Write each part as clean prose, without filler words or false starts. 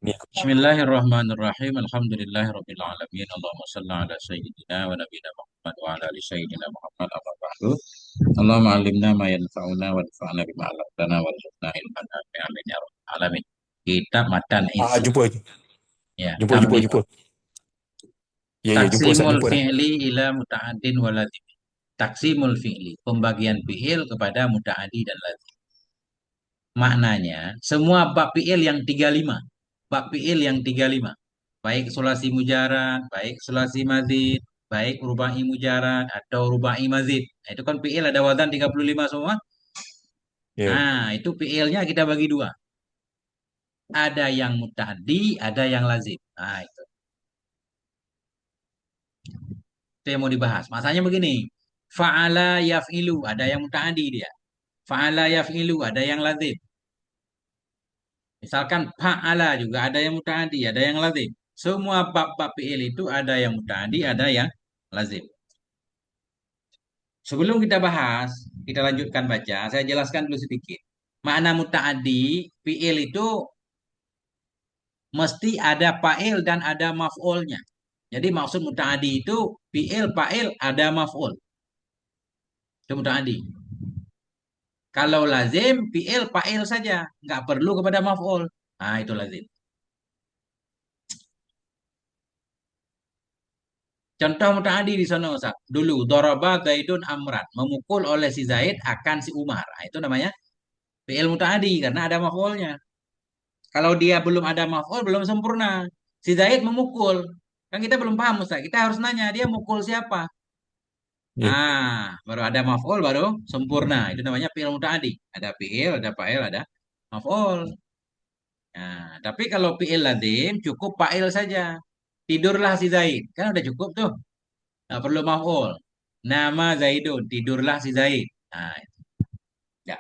Ni Bismillahirrahmanirrahim. Alhamdulillahirabbil alamin. Allahumma shalli ala sayyidina wa nabiyina Muhammad wa ala ali sayyidina Muhammad amma ba'du. Allahumma 'allimna ma yanfa'una wanfa'na bima 'allamtana warzuqna ilman nafi'an amin ya rabbal alamin. Kitab Matan Isi. jumpa Ya, jumpa jumpa tambahan. jumpa. Ya jumpa Ustaz, Taksimul jumpa dah. fi'li ila muta'addin wa lazim. Taksimul fi'li, pembagian fi'il kepada muta'addi dan lazim. Maknanya, semua bab fi'il yang 35. Bab fi'il yang 35. Baik sulasi mujarad, baik sulasi mazid, baik rubai mujarad atau rubai mazid. Nah, itu kan fi'il ada wazan 35 semua. Ya. Nah, itu fi'ilnya kita bagi dua. Ada yang muta'addi, ada yang lazim. Nah, itu yang mau dibahas. Masanya begini. Fa'ala yaf'ilu, ada yang muta'addi dia. Fa'ala yaf'ilu, ada yang lazim. Misalkan fa'ala juga ada yang muta'addi, ada yang lazim. Semua bab-bab fi'il itu ada yang muta'addi, ada yang lazim. Sebelum kita bahas, kita lanjutkan baca. Saya jelaskan dulu sedikit. Makna muta'addi, fi'il itu mesti ada fa'il dan ada maf'ulnya. Jadi maksud muta'addi itu fi'il, fa'il, ada maf'ul. Itu muta'addi. Kalau lazim, fi'il, fa'il saja. Nggak perlu kepada maf'ul. Nah, itu lazim. Contoh muta'addi di sana, Ustaz. Dulu, daraba Zaidun Amran. Memukul oleh si Zaid akan si Umar. Nah, itu namanya fi'il muta'addi karena ada maf'ulnya. Kalau dia belum ada maf'ul, belum sempurna. Si Zaid memukul. Kan kita belum paham, Ustaz. Kita harus nanya, dia mukul siapa? Ya. Baru ada maf'ul, baru sempurna. Itu namanya fi'il muta'addi. Ada fi'il, ada fa'il, ada maf'ul. Nah, tapi kalau fi'il lazim, cukup fa'il saja. Tidurlah si Zaid. Kan udah cukup tuh. Nggak perlu maf'ul. Nama Zaidun, tidurlah si Zaid. Nah, ya.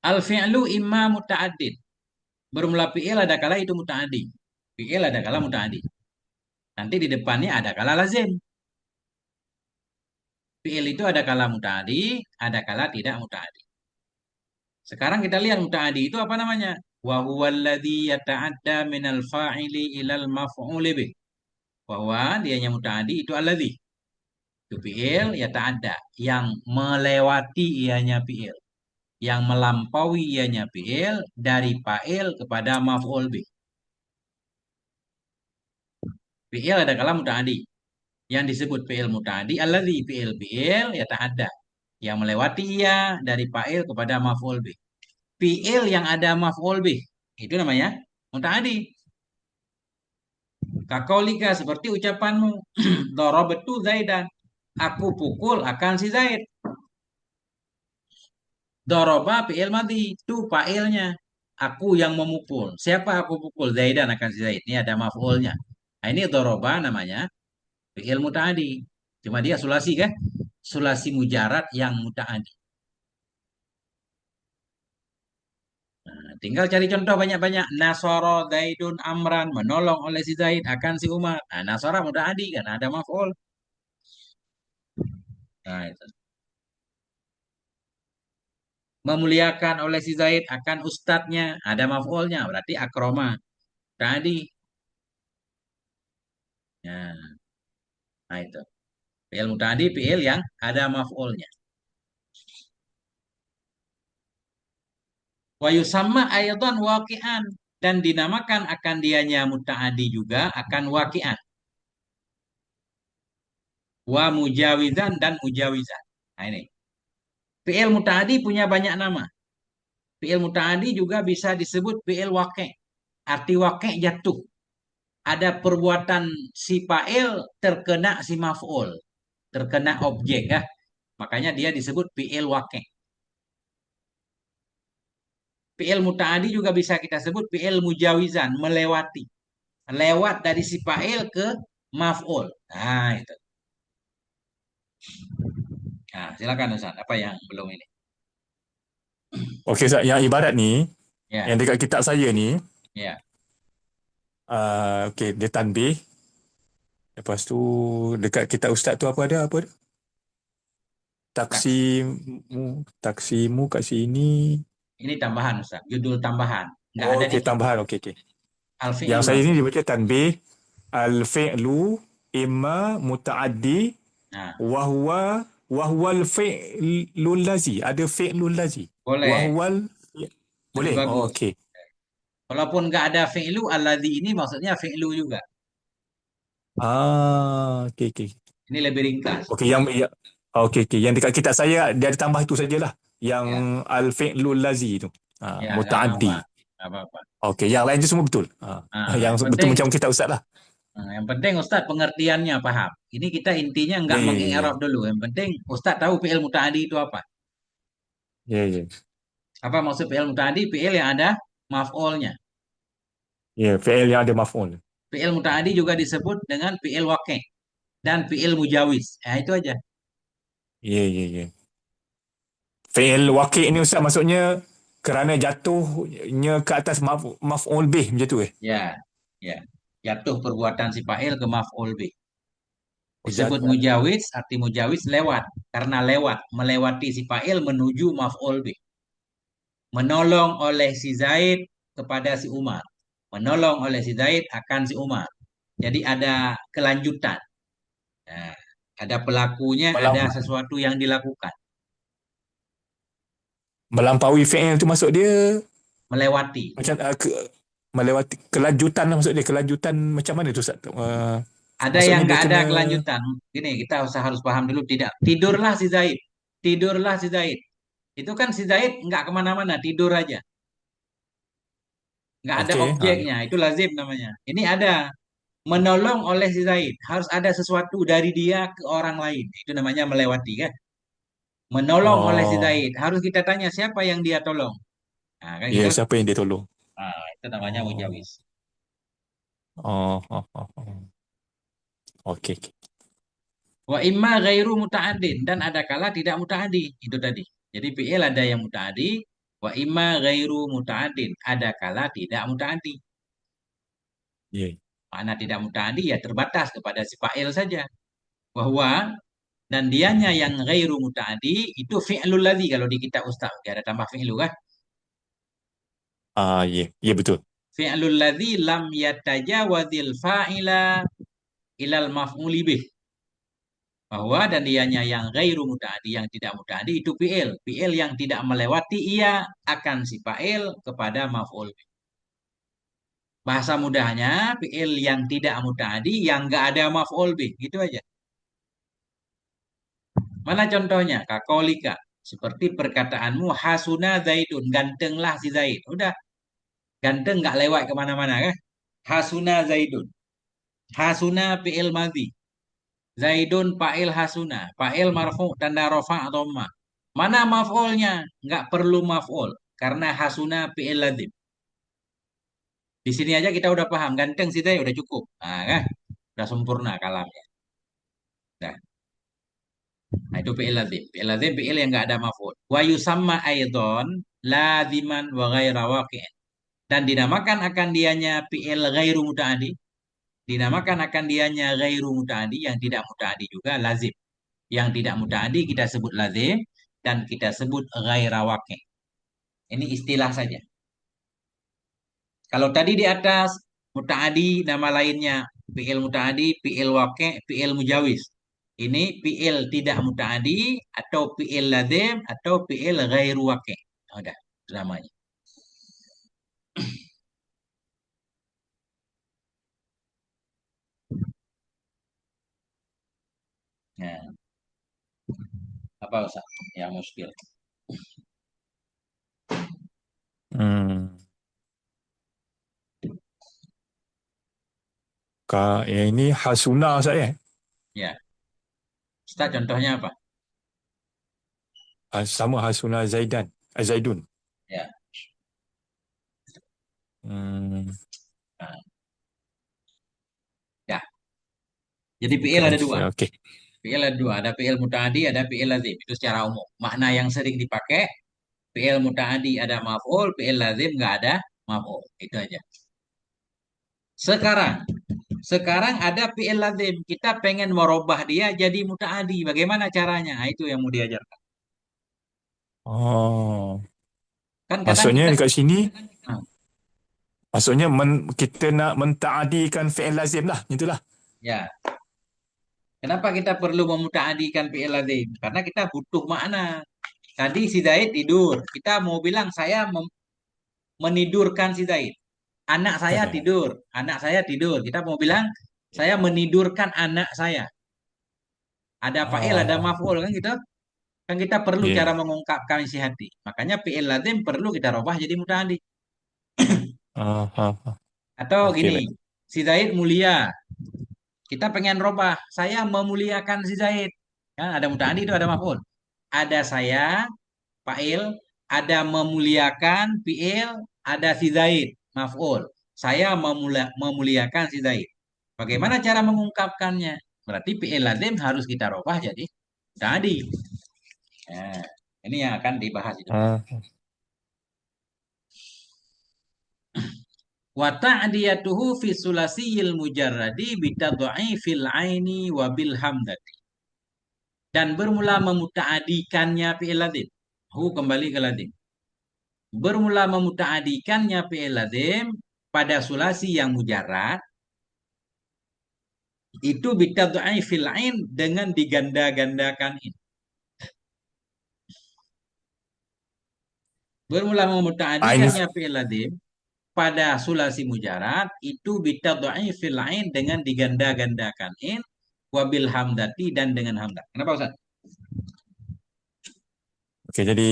Al-fi'lu imma muta'addid. Bermula fi'il ada kala itu muta'addi. Fi'il ada kala muta'addi. Nanti di depannya ada kala lazim. Fi'il itu ada kala muta'addi, ada kala tidak muta'addi. Sekarang kita lihat muta'addi itu apa namanya? Wa huwa alladhi yata'adda minal fa'ili ilal maf'uli bih. Bahwa dianya muta'addi itu alladhi. Itu fi'il yata'adda. Yang melewati ianya fi'il. Yang melampaui ianya fi'il dari fa'il kepada maf'ul bih. Fi'il ada kala muta'addi. Yang disebut fi'il muta'addi alladzi fi'il ya ta'adda yang melewati ia dari fa'il kepada maf'ul bih. Fi'il yang ada maf'ul bih itu namanya muta'addi. Kakolika seperti ucapanmu darabtu Zaidan. Aku pukul akan si Zaid. Daraba fi'il madhi itu fa'ilnya. Aku yang memukul. Siapa aku pukul? Zaidan akan si Zaid. Ini ada maf'ulnya. Nah, ini daraba namanya fi'il muta'addi. Cuma dia sulasi kan? Sulasi mujarad yang muta'addi. Tinggal cari contoh banyak-banyak. Nasoro Zaidun Amran. Menolong oleh si Zaid akan si Umar. Nah, Nasara mudah adi kan. Ada maf'ul. Nah, itu. Memuliakan oleh si Zaid akan ustadznya. Ada maf'ulnya. Berarti akroma. Tadi. Nah, nah itu. Fi'il muta'adi, fi'il yang ada maf'ulnya. Wa yusamma ayatan waqi'an. Dan dinamakan akan dianya muta'adi juga akan waqi'an. Wa mujawizan dan mujawizan. Nah ini. Fi'il muta'adi punya banyak nama. Fi'il muta'adi juga bisa disebut fi'il waqi'. Arti waqi' jatuh. Ada perbuatan si fa'il terkena si maf'ul. Terkena objek ya. Makanya dia disebut fi'il waqi'. Fi'il muta'adi juga bisa kita sebut fi'il mujawizan. Melewati. Lewat dari si fa'il ke maf'ul. Nah itu. Nah silakan Ustaz. Apa yang belum ini? Okey Ustaz, yang ibarat ni, Ya, yang dekat kitab saya ni, ya. okey, dia tanbih. Lepas tu dekat kitab ustaz tu apa dia? Taks. Taksimu kat sini. Ini tambahan Ustaz, judul tambahan. Nggak Oh, ada di okey, kitab. tambahan. Okey, okey. Yang Al-fi'lu saya ini langsung. dibaca tanbih al-fi'lu imma mutaaddi Nah, wahwal fi'lul lazi. Ada fi'lul lazi. boleh. Wahwal Lebih boleh. Oh, bagus. okey. Walaupun nggak ada fi'lu, alladzi ini maksudnya fi'lu juga. Okey, okey. Ini lebih ringkas. Okey, yang ya, okey, okey. Yang dekat kitab saya dia ada tambah itu sajalah. Yang Ya, al-fi'lul lazi itu. ya nggak apa-apa. Mutaaddi. Nggak apa-apa. Okey, yang lain tu semua betul. Yang Yang betul penting, macam kitab ustaz lah. yang penting Ustaz pengertiannya paham. Ini kita intinya Ya, nggak ya, ya, mengi'rab ya. dulu. Yang penting Ustaz tahu fi'il muta'adi itu apa. Ya, ya. Apa maksud fi'il muta'adi? Fi'il yang ada maf'ulnya. Ya, fi'il yang ada maf'ul. Fi'il muta'adi juga disebut dengan fi'il waqi' dan fi'il mujawiz. Itu aja. Ya, ya, ya. Fi'il waqi' ni ustaz maksudnya kerana jatuhnya ke atas maf'ul bih macam tu eh. Ya, ya. Jatuh perbuatan si fa'il ke maf'ul bih. Oh, Disebut mujawiz, arti mujawiz lewat. Karena lewat, melewati si fa'il menuju maf'ul bih. Menolong oleh si Zaid kepada si Umar. Menolong oleh si Zaid akan si Umar. Jadi ada kelanjutan. Nah, ada pelakunya, ada melam, sesuatu yang dilakukan. melampaui fi'il tu maksud dia Melewati. macam melewati kelanjutan lah maksud dia kelanjutan macam mana tu ustaz? Ada yang Maksudnya dia nggak ada kena kelanjutan. Gini, kita harus paham dulu. Tidak. Tidurlah si Zaid. Tidurlah si Zaid. Itu kan si Zaid nggak kemana-mana, tidur aja. Nggak ada okey, objeknya. Itu lazim namanya. Ini ada. Menolong oleh si Zaid. Harus ada sesuatu dari dia ke orang lain. Itu namanya melewati kan. Menolong oleh si oh Zaid. Harus kita tanya siapa yang dia tolong. Nah, kan ya gitu. siapa yang dia tolong? Itu namanya Oh mujawiz. oh. Okey, okey. Wa imma ghairu muta'addin. Dan ada kala tidak muta'addi. Itu tadi. Jadi fi'il ada yang muta'addi. Wa imma ghairu muta'addin. Ada kala tidak muta'addi. Ya. Makna tidak muta'addi ya terbatas kepada si fa'il saja. Bahwa dan dianya yang ghairu muta'addi itu fi'lul ladzi kalau di kitab Ustaz. Dia ada tambah fi'lu kan? Ya. Ya betul. Fi'lul ladzi lam yatajawazil fa'ila ilal maf'uli bih. Bahwa dan dianya yang ghairu muta'addi, yang tidak muta'addi itu fi'il. Fi'il yang tidak melewati ia akan si fa'il kepada maf'ul. Bahasa mudahnya, fi'il yang tidak muta'addi yang nggak ada maf'ul bih. Gitu aja. Mana contohnya? Kakolika. Seperti perkataanmu, hasuna zaidun. Gantenglah si Zaid. Udah. Ganteng nggak lewat kemana-mana kan? Hasuna zaidun. Hasuna fi'il madhi. Zaidun fa'il hasuna. Fa'il marfu tanda rofa atau ma. Mana maf'ulnya? Nggak perlu maf'ul. Karena hasuna fi'il lazim. Di sini aja kita udah paham. Ganteng sih teh udah cukup. Nah, kan? Udah sempurna kalamnya. Nah, itu fi'il lazim. Fi'il lazim fi'il yang nggak ada maf'ul. Wa yusamma aidon laziman wa ghaira waqi'in. Dan dinamakan akan dianya fi'il ghairu muta'adi. Dinamakan akan dianya ghairu muta'adi. Yang tidak muta'adi juga lazim. Yang tidak muta'adi kita sebut lazim. Dan kita sebut ghaira waqi'. Ini istilah saja. Kalau tadi di atas mutaadi nama lainnya fi'il mutaadi, fi'il waqi', fi'il mujawiz. Ini fi'il tidak mutaadi atau fi'il lazim atau fi'il ghairu waqi'. Udah, itu namanya. Nah, apa Ustaz? Yang muskil. Hmm. Yang ini hasuna saya. Ya, Ustaz contohnya apa? Sama hasuna Zaidun. Ya. Hmm. Nah, ya. Jadi fi'il Bukan ada dua. okey. Fi'il ada dua. Ada fi'il mutaadi, ada fi'il lazim. Itu secara umum. Makna yang sering dipakai fi'il mutaadi ada maf'ul, fi'il lazim nggak ada maf'ul. Itu aja. Sekarang, sekarang ada fi'il lazim. Kita pengen merubah dia jadi mutaadi. Bagaimana caranya? Nah, itu yang mau diajarkan. Oh. Kan kadang Maksudnya kita dekat sini, ah, maksudnya kita nak mentaadikan fi'il lazim lah. Itulah. ya, kenapa kita perlu memutaadikan fi'il lazim? Karena kita butuh makna. Tadi si Zaid tidur. Kita mau bilang saya menidurkan si Zaid. Anak saya tidur. Anak saya tidur. Kita mau bilang saya menidurkan anak saya. Ada fa'il, ada Ah, maf'ul kan gitu. Kan kita perlu cara yeah. mengungkapkan isi hati. Makanya fi'il lazim perlu kita robah jadi mutaaddi. Ah, ah, ah. Atau Okey, gini, baik. si Zaid mulia. Kita pengen robah. Saya memuliakan si Zaid. Kan ada mutaaddi itu ada maf'ul. Ada saya, fa'il, ada memuliakan, fi'il, ada si Zaid, maf'ul. Saya memuliakan si Zaid. Bagaimana cara mengungkapkannya? Berarti fi'il lazim harus kita robah jadi tadi. Nah, ini yang akan dibahas itu. Ah, Wa ta'diyatuhu fi sulasiyil mujarradi bitadha'ifil aini wa bil hamdati. Dan bermula memutaadikannya fi'il lazim. Kembali ke lazim. Bermula memutaadikannya fi'il lazim pada sulasi yang mujarrad itu bitadha'ifil ain dengan diganda-gandakan in. Bermula Ain memutaadikannya fi'il lazim pada sulasi mujarad itu bitadha'ifil ain dengan diganda-gandakan in wabil hamdati dan dengan hamdat. Kenapa Ustaz? okey, jadi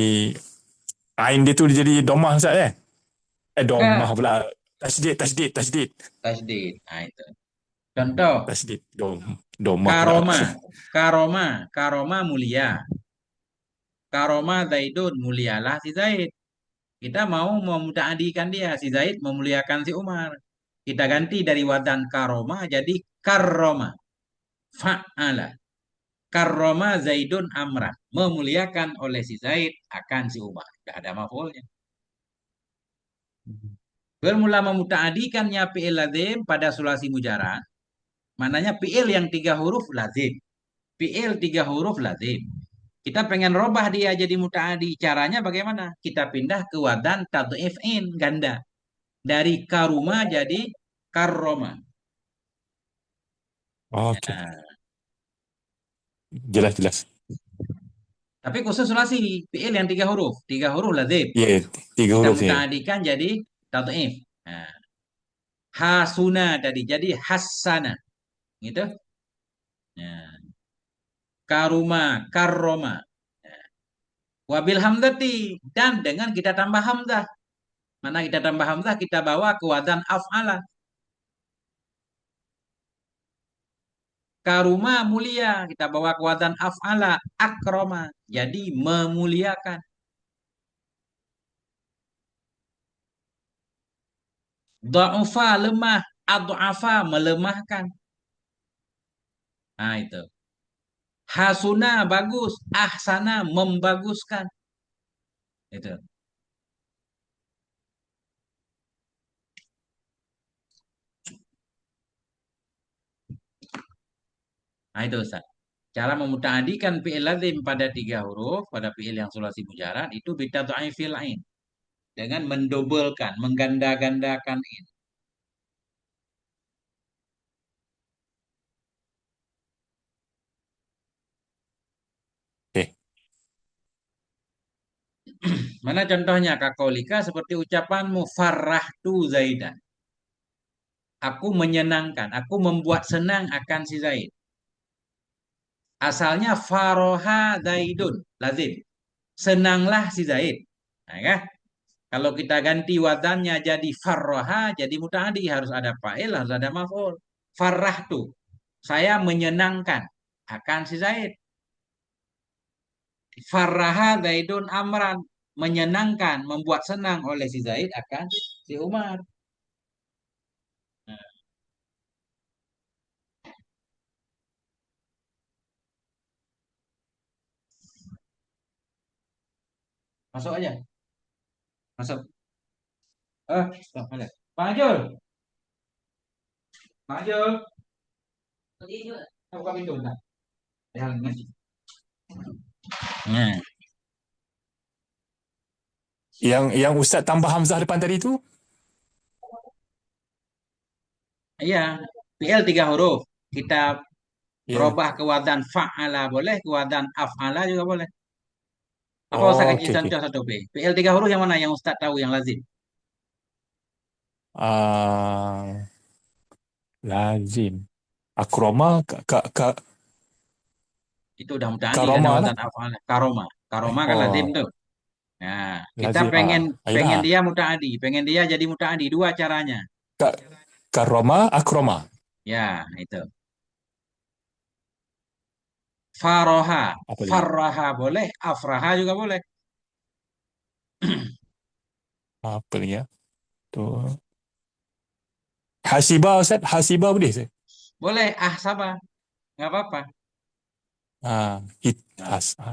ain dia tu dia jadi domah Ustaz eh? Domah Enggak. pula. Tasdid, tasdid, tasdid. Tasdid. Nah, itu. Contoh, Tasdid, domah pula. karoma. Karoma mulia. Karoma Zaidun, mulialah si Zaid. Kita mau memutaadikan dia, si Zaid memuliakan si Umar. Kita ganti dari wadan karoma jadi karroma. Fa'ala. Karroma Zaidun Amran. Memuliakan oleh si Zaid akan si Umar. Tidak ada maf'ulnya. Bermula memutaadikannya fi'il lazim pada sulasi mujarad. Mananya fi'il yang 3 huruf lazim. Fi'il 3 huruf lazim. Kita pengen robah dia jadi mutaadi. Caranya bagaimana? Kita pindah ke wadan tad'ifin ganda. Dari karuma jadi karroma. Okey. Nah, Jelas, jelas. tapi khusus sulasi. Fi'il yang 3 huruf. 3 huruf lazim. Ya, yeah, 3 Kita huruf ya. mutaadikan jadi tad'if. Nah, hasuna tadi jadi hassana. Gitu. Nah, karuma, karroma. Nah, wabil hamdati. Dan dengan kita tambah hamzah. Mana kita tambah hamzah, kita bawa ke wadan af'ala. Karuma mulia, kita bawa ke wadan af'ala. Akroma, jadi memuliakan. Da'ufa lemah, ad'afa melemahkan. Nah itu. Hasuna bagus, ahsana membaguskan. Itu. Nah itu Ustaz. Cara memutaadikan fi'il lazim pada 3 huruf, pada fi'il yang sulasi mujarad, itu bitadha'ifil ain. Dengan mendobelkan, mengganda-gandakan in. Okey. Mana contohnya? Kakolika seperti ucapanmu farrahtu Zaidan. Aku menyenangkan, aku membuat senang akan si Zaid. Asalnya faroha Zaidun, lazim. Senanglah si Zaid. Nah, ya. Kalau kita ganti wadannya jadi farroha, jadi mutaadi harus ada fa'il, harus ada maf'ul. Farrahtu, saya menyenangkan akan si Zaid. Farraha Zaidun Amran, menyenangkan, membuat senang oleh si Zaid akan si Umar. Nah, masuk aja, masuk. Ada. Pak Ajul, Pak Ajul. Buka pintu bentar. Ya, ngaji. Nah, Yang Ustaz tambah hamzah depan tadi tu? Iya, fi'il tiga huruf. Kita Ya. robah ke wadan fa'ala boleh, ke wadan af'ala juga boleh. Apa Ustaz Oh, kasih okey okey. contoh satu P? PL tiga huruf yang mana yang Ustaz tahu yang lazim? Ah, lazim. Akroma Itu udah muta'adi kan karoma lah. wadan af'ala. Karoma. Karoma kan lazim Oh, tuh. Nah, kita lazim. pengen pengen Ayolah. dia muta'adi, pengen dia jadi muta'adi. Dua caranya. Ka, karoma, akroma. Ya, itu. Faroha. Apa lagi? Farraha boleh, afraha juga boleh. Apa lagi ya? Tu. Hasiba Ustaz, hasiba boleh Ustaz? Boleh, ah sama. Nggak apa-apa. Nah,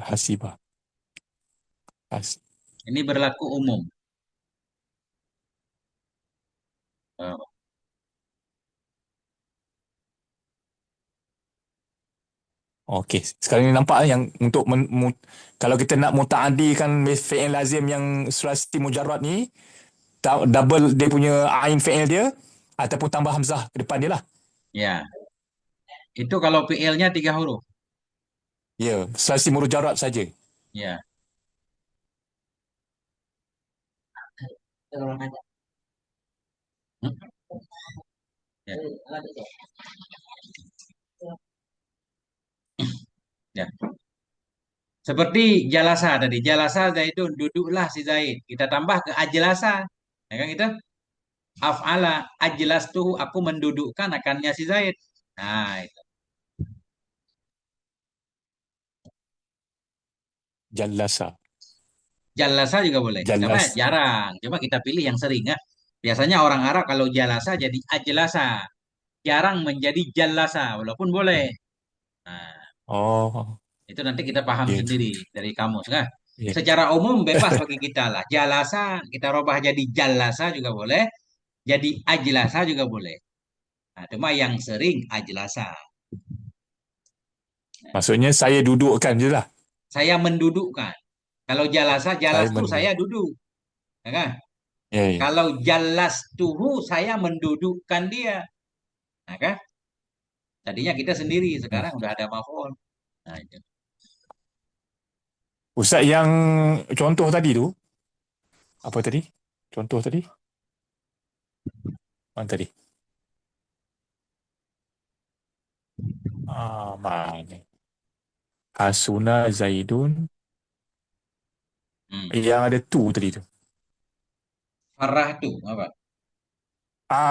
Hasiba. Has. ini berlaku umum. Oh, Okey, sekarang ni nampak yang untuk kalau kita nak mutaaddikan fi'il lazim yang sulasi mujarrad ni, double dia punya ain fi'il dia ataupun tambah hamzah ke depan dia lah. ya. Itu kalau PL-nya tiga huruf. Ya, sulasi mujarrad saja. Ya. Hmm? Ya. Ya. Seperti jalasa tadi. Jalasa Zaidun. Duduklah si Zaid. Kita tambah ke ajlasa. Ya kan itu? Af'ala. Ajlas tuh aku mendudukkan akannya si Zaid. Nah, itu. Jalasa. Jalasa juga boleh. Cuma Jalas. jarang. Cuma kita pilih yang sering ya. Biasanya orang Arab kalau jalasa jadi ajlasa. Jarang menjadi jalasa. Walaupun boleh. Nah, Oh, itu nanti kita paham dia tu. sendiri dari kamus kan. Ya. Secara umum bebas bagi kita lah. Jalasa kita robah jadi jalasa juga boleh. Jadi ajlasa juga boleh. Nah, cuma yang sering ajlasa. Maksudnya saya dudukkan je lah. Saya mendudukkan. Kalau jalasa, Saya jalas tuh saya duduk. Ya kan? Ya, ya. Kalau jalas tuhu saya mendudukkan dia. Nah, kan? Tadinya kita sendiri, Hmm. sekarang udah ada maf'ul. Nah, itu. Ustaz yang contoh tadi tu, apa tadi? Contoh tadi? Mana tadi? Mana? Hasuna Zaidun. Hmm. Yang ada tu tadi tu. Farah tuh apa?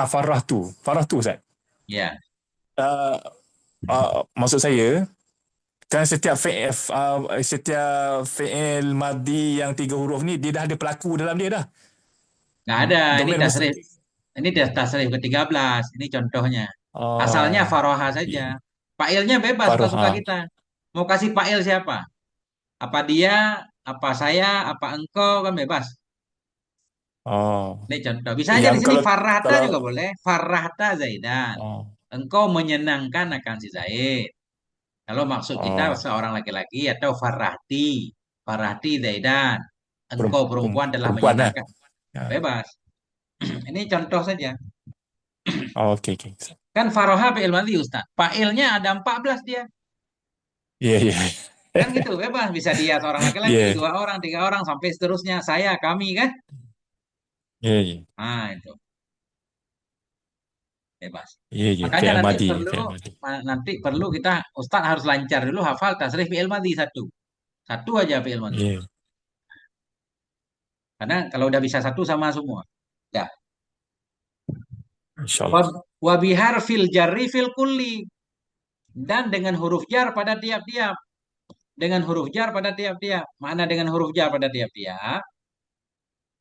Farah tu. Farah tu Ustaz. Ya, Uh, maksud saya, kan setiap fi'il madhi yang tiga huruf ni, dia dah ada pelaku dalam dia dah. nggak ada. Ini Domir tasrif. mustaqim. Ini tasrif ke-13. Ini contohnya. Asalnya Oh, faroha saja. ya. Pailnya bebas Farah. suka-suka kita. Mau kasih pail siapa? Apa dia, apa saya, apa engkau kan bebas. Oh, Ini contoh. Bisa aja yang di sini kalau farahta kalau juga boleh. Farahta Zaidan. oh, Engkau menyenangkan akan si Zaid. Kalau maksud kita oh, seorang laki-laki atau farahti. Farahti Zaidan. Engkau perempuan telah perempuan lah. menyenangkan. Ya. Bebas. Ini contoh saja. Oh, okey okey. Kan faroha fi'il madhi Ustaz. Fa'ilnya ada 14 dia. Ya ya. Kan gitu, bebas. Bisa dia seorang laki-laki, Ya dua orang, tiga orang, sampai seterusnya. Saya, kami kan. ya ya. Nah, itu. Bebas. Ya ya. Makanya Fi'il nanti madhi, perlu fi'il madhi. kita Ustaz harus lancar dulu hafal tasrif fi'il madhi satu. Satu aja fi'il madhi. Ya, Karena kalau udah bisa satu sama semua. Ya. insyaallah. Wa bihar fil jarri fil kulli. Dan dengan huruf jar pada tiap-tiap. Dengan huruf jar pada tiap-tiap. Mana dengan huruf jar pada tiap-tiap?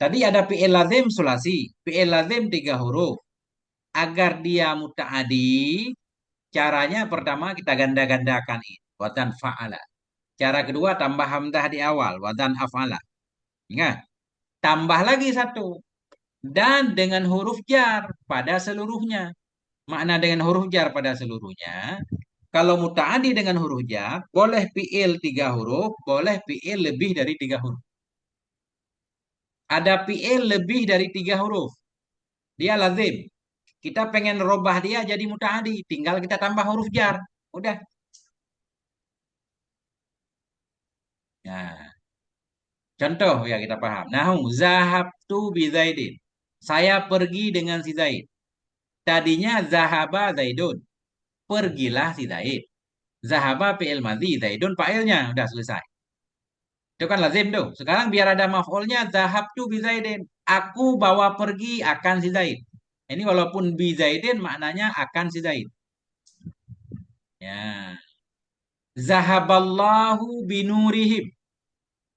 Tadi ada fi'il lazim sulasi. Fi'il lazim tiga huruf. Agar dia muta'adi, caranya pertama kita ganda-gandakan ini. Watan fa'ala. Cara kedua tambah hamzah di awal. Watan af'ala. Ingat. Tambah lagi satu. Dan dengan huruf jar pada seluruhnya. Makna dengan huruf jar pada seluruhnya. Kalau muta'adi dengan huruf jar, boleh fi'il tiga huruf, boleh fi'il lebih dari tiga huruf. Ada fi'il lebih dari 3 huruf. Dia lazim. Kita pengen robah dia jadi mutaadi. Tinggal kita tambah huruf jar. Udah. Nah, contoh ya kita paham. Nahu zahabtu bi Zaidin. Saya pergi dengan si Zaid. Tadinya zahaba Zaidun. Pergilah si Zaid. Zahaba fi'il madhi, Zaidun fa'ilnya. Udah selesai. Itu kan lazim tuh. Sekarang biar ada maf'ulnya zahabtu bi Zaidin. Aku bawa pergi akan si Zaid. Ini walaupun bi Zaidin maknanya akan si Zaid. Ya. Zahaballahu binurihim.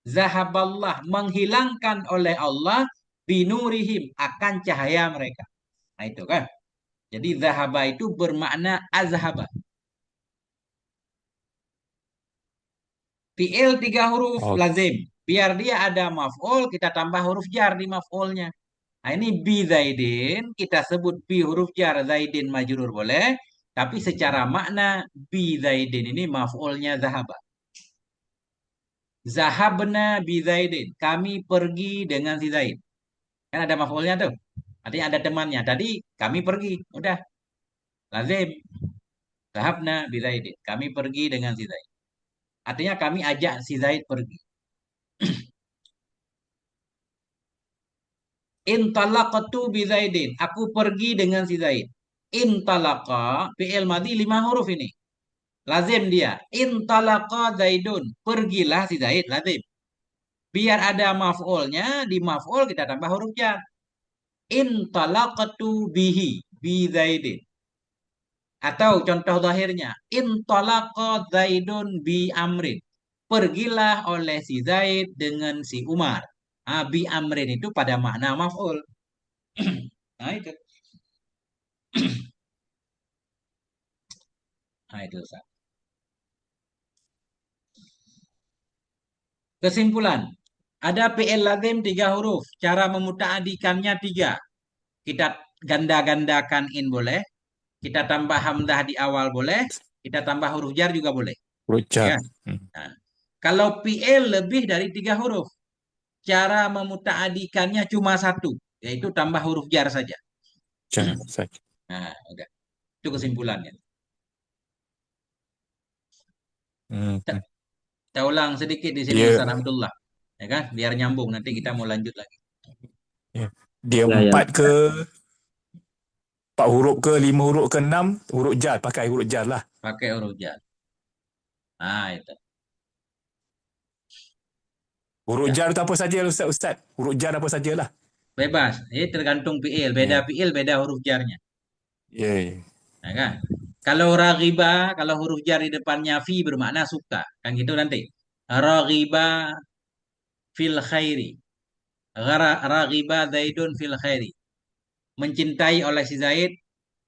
Zahaballah menghilangkan oleh Allah binurihim akan cahaya mereka. Nah itu kan. Jadi zahaba itu bermakna azhaba. Fi'il 3 huruf Oh, lazim. Biar dia ada maf'ul, kita tambah huruf jar di maf'ulnya. Nah ini bi zaidin, kita sebut bi huruf jar zaidin majrur boleh. Tapi secara makna bi zaidin ini maf'ulnya zahaba. Zahabna bi zaidin. Kami pergi dengan si Zaid. Kan ada maf'ulnya tuh. Artinya ada temannya. Tadi kami pergi. Udah. Lazim. Zahabna bi zaidin. Kami pergi dengan si Zaid. Artinya kami ajak si Zaid pergi. Intalaqtu bi Zaidin. Aku pergi dengan si Zaid. Intalaqa fi'il madhi 5 huruf ini. Lazim dia. Intalaqa Zaidun. Pergilah si Zaid. Lazim. Biar ada maf'ulnya, di maf'ul kita tambah huruf jar. Intalaqtu bihi. Bi Zaidin. Atau contoh zahirnya. Intalaqa Zaidun bi Amrin. Pergilah oleh si Zaid dengan si Umar. Bi Amrin itu pada makna maf'ul. Nah itu. Nah itu. Kesimpulan, ada fi'il lazim 3 huruf. Cara memutaadikannya 3. Kita ganda-gandakan in boleh. Kita tambah hamzah di awal boleh. Kita tambah huruf jar juga boleh. Rojar. Ya. Nah, kalau fi'il lebih dari 3 huruf, cara memutaadikannya cuma satu, yaitu tambah huruf jar saja. Jar saja. Nah, udah. Itu kesimpulannya. Hmm. Kita kita ulang sedikit di sini Dia Ustaz Abdullah. Ya kan? Biar nyambung nanti kita mau lanjut lagi. ya, dia Ya, ya. 4 huruf ke 5 huruf ke 6 huruf jar, pakai huruf jar lah. Pakai huruf jar. Nah, itu. Huruf Ya. jar itu apa saja Ustaz? Ustaz. Huruf jar apa sajalah. Bebas. Ini tergantung fiil. Beda Ya. fiil, beda huruf jarnya. Ya. Ya. Nah, kan? Kalau ragiba, kalau huruf jar di depannya fi bermakna suka. Kan gitu nanti. Ragiba fil khairi. Ragiba Zaidun fil khairi. Mencintai oleh si Zaid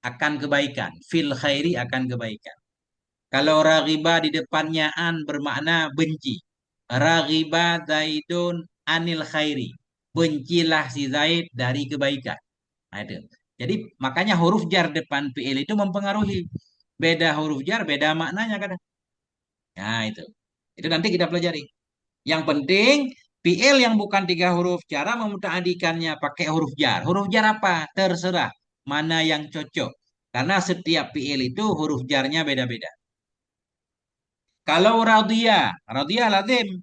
akan kebaikan. Fil khairi akan kebaikan. Kalau ragiba di depannya an bermakna benci. Ragiba Zaidun anil khairi. Bencilah si Zaid dari kebaikan. Nah, itu. Jadi makanya huruf jar depan fi'il itu mempengaruhi. Beda huruf jar, beda maknanya kadang. Nah, itu. Itu nanti kita pelajari. Yang penting fi'il yang bukan 3 huruf, cara memutaadikannya pakai huruf jar. Huruf jar apa? Terserah. Mana yang cocok. Karena setiap fi'il itu huruf jarnya beda-beda. Kalau radiyah lazim.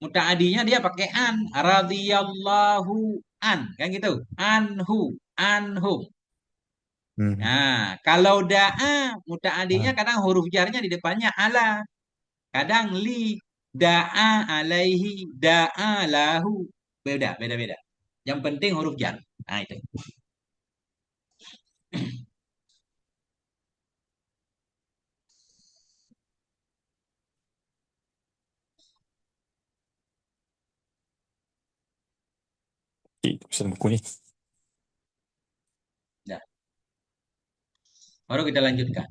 Mutaadinya dia pakai an. Radiyallahu an. Kan gitu. Anhu, anhum. Hmm. Nah, kalau da'a, muta'adinya Ah. kadang huruf jarnya di depannya ala. Kadang li, da'a alaihi, da'a lahu. Beda, beda-beda. Yang penting huruf jar. Nah, itu. Pesan buku ni. Nah, baru kita lanjutkan.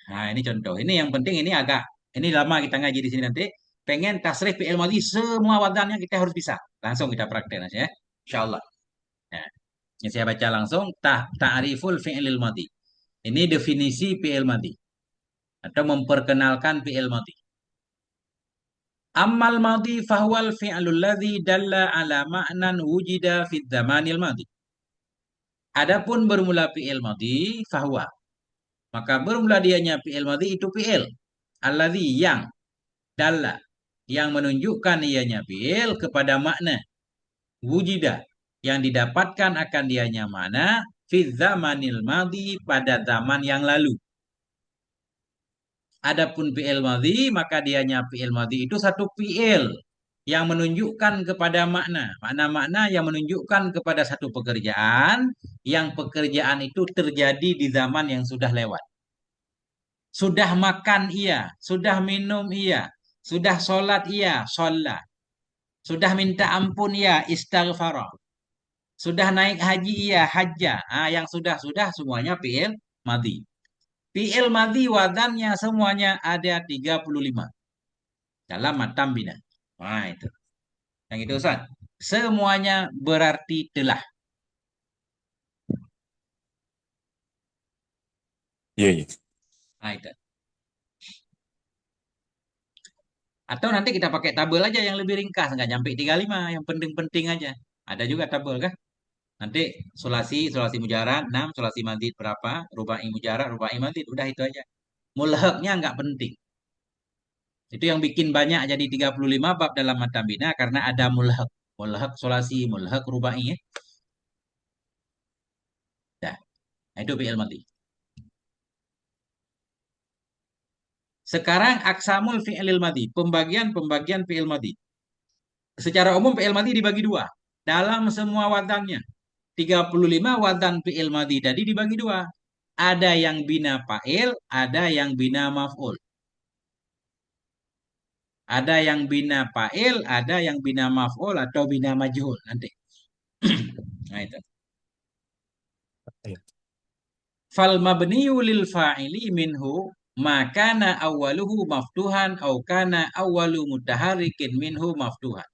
Nah, ini contoh. Ini yang penting ini agak, ini lama kita ngaji di sini nanti. Pengen tasrif fi'il madhi, semua wadannya kita harus bisa. Langsung kita praktek Mas, ya. Insyaallah. Nah, ini saya baca langsung. Ta'riful fi'il madhi. Ini definisi fi'il madhi. Atau memperkenalkan fi'il madhi. Ammal madhi fahuwal fi'lul ladzi dalla ala ma'nan wujida fid zamanil madhi. Adapun bermula fi'il madhi fahuwa. Maka bermula dianya fi'il madhi itu fi'il. Alladzi yang dalla. Yang menunjukkan ianya fi'il kepada makna. Wujida. Yang didapatkan akan dianya makna. Fid zamanil madhi pada zaman yang lalu. Adapun fi'il madhi, maka dianya fi'il madhi itu satu fi'il yang menunjukkan kepada makna. Makna-makna yang menunjukkan kepada satu pekerjaan, yang pekerjaan itu terjadi di zaman yang sudah lewat. Sudah makan iya, sudah minum iya, sudah sholat iya, sholat. Sudah minta ampun iya, istighfar. Sudah naik haji iya, hajjah. Yang sudah-sudah semuanya fi'il madhi. Fi'il madhi wadannya semuanya ada 35 dalam matam bina. Nah, itu. Yang itu Ustaz. Semuanya berarti telah. Ya, ya. Nah, itu. Atau nanti kita pakai tabel aja yang lebih ringkas, nggak nyampe 35, yang penting-penting aja. Ada juga tabel kan? Nanti sulasi, sulasi mujarad 6, sulasi madid berapa, rubai mujarad, rubai madid, udah itu aja. Mulhaknya nggak penting. Itu yang bikin banyak jadi 35 bab dalam mata bina karena ada mulhak. Mulhak sulasi, mulhak rubai ya. Dah, itu fi'il madhi. Sekarang aksamul fi'il madhi, pembagian-pembagian fi'il madhi. Secara umum fi'il madhi dibagi dua. Dalam semua wadannya. 35 wadan fi'il madhi tadi dibagi dua. Ada yang bina fa'il, ada yang bina maf'ul. Ada yang bina fa'il, ada yang bina maf'ul atau bina majhul nanti. Nah itu. Ya. Fal mabniyu lil fa'ili minhu makana awwaluhu maftuhan au kana awwalu mutaharrikin minhu maftuhan.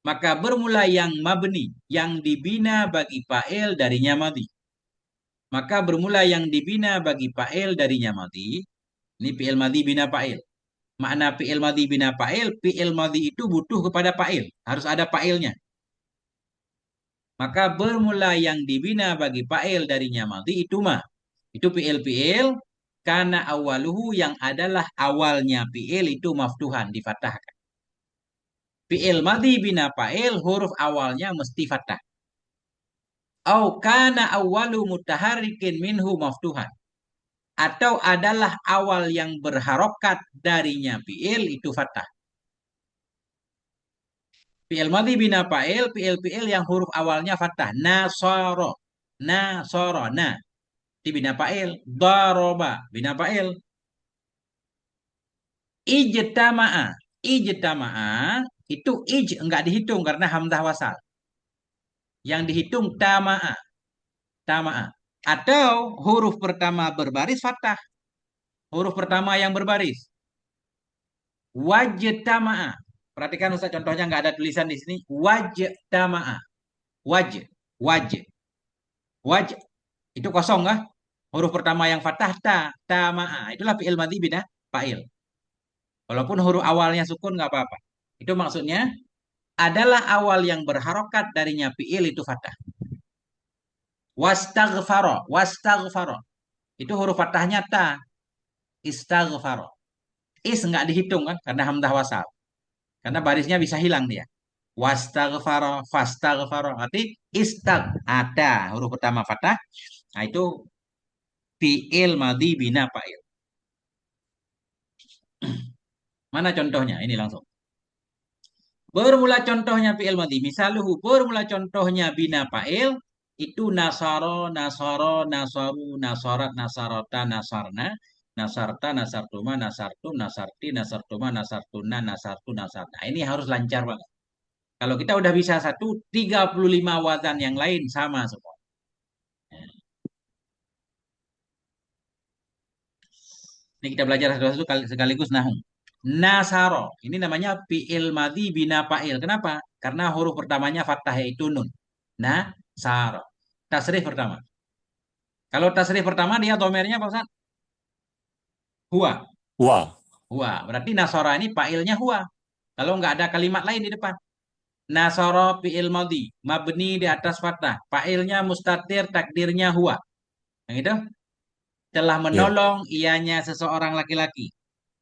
Maka bermula yang mabni, yang dibina bagi fa'il darinya madhi. Maka bermula yang dibina bagi fa'il darinya madhi. Ini fi'il madhi bina fa'il. Makna fi'il madhi bina fa'il, fi'il madhi itu butuh kepada fa'il. Harus ada fa'ilnya. Maka bermula yang dibina bagi fa'il darinya madhi itu mah. Itu fi'il-fi'il karena awaluhu yang adalah awalnya fi'il itu maftuhan, difatahkan. Fi'il madhi bina fa'il huruf awalnya mesti fathah. Au kana awalu mutaharrikin minhu maftuhan. Atau adalah awal yang berharokat darinya fi'il itu fathah. Fi'il madhi bina fa'il, fi'il yang huruf awalnya fathah. Nasoro. Nasoro. Nah. Di bina fa'il. Daroba. Bina fa'il. Ijtama'a. Ijtama'a. Itu enggak dihitung karena hamzah wasal. Yang dihitung tama'a. Tama'a. Atau huruf pertama berbaris fathah. Huruf pertama yang berbaris. Wajtama'a. Perhatikan Ustaz contohnya nggak ada tulisan di sini. Wajtama'a. Waj. Waj. Waj. Itu kosong kah? Huruf pertama yang fathah ta. Tama'a. Itulah fi'il madhi bina fa'il. Walaupun huruf awalnya sukun nggak apa-apa. Itu maksudnya adalah awal yang berharokat darinya fi'il itu fathah. Wastaghfaro. Wastaghfaro. Itu huruf fathahnya ta. Istaghfaro. Is nggak dihitung kan karena hamzah wasal. Karena barisnya bisa hilang dia. Wastaghfaro, fastaghfaro. Arti istag. Ada huruf pertama fathah. Nah itu fi'il madhi bina fa'il. Mana contohnya? Ini langsung. Bermula contohnya fi'il madhi. Misaluhu bermula contohnya bina fa'il. Itu nasaro, nasaro, nasaru, nasarat, nasarota, nasarna. Nasarta, nasartuma, nasartum, nasarti, nasartuma, nasartuna, nasartu, nasarna. Nah, ini harus lancar banget. Kalau kita udah bisa satu, 35 wazan yang lain sama semua. Ini kita belajar satu-satu sekaligus nahu. Nasaro. Ini namanya fi'il madhi bina fa'il. Kenapa? Karena huruf pertamanya fathah yaitu nun. Nasaro. Tasrif pertama. Kalau tasrif pertama dia domernya apa Ustaz? Huwa. Wah. Huwa. Berarti nasara ini fa'ilnya huwa. Kalau nggak ada kalimat lain di depan. Nasara fi'il madhi, mabni di atas fathah. Fa'ilnya mustatir, takdirnya huwa. Yang itu telah Ya. menolong ianya seseorang laki-laki.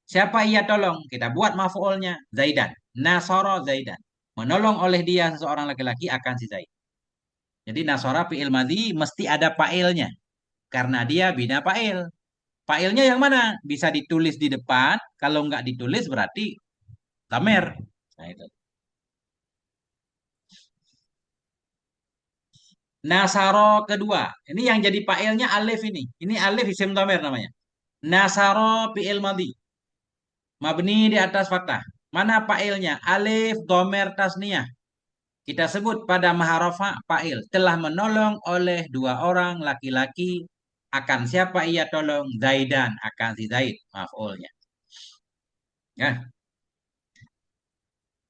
Siapa ia tolong? Kita buat maf'ulnya Zaidan. Nasara Zaidan. Menolong oleh dia seseorang laki-laki akan si Zaid. Jadi nasara fi'il madhi mesti ada fa'ilnya. Karena dia bina fa'il. Fa'ilnya yang mana? Bisa ditulis di depan. Kalau nggak ditulis berarti tamer. Nah, itu. Nasaro kedua. Ini yang jadi fa'ilnya alif ini. Ini alif isim tamer namanya. Nasaro fi'il madhi. Mabni di atas fathah. Mana fa'ilnya? Alif domer tasniyah. Kita sebut pada maharafa fa'il. Telah menolong oleh dua orang laki-laki. Akan siapa ia tolong? Zaidan. Akan si Zaid. Maf'ulnya. Ya.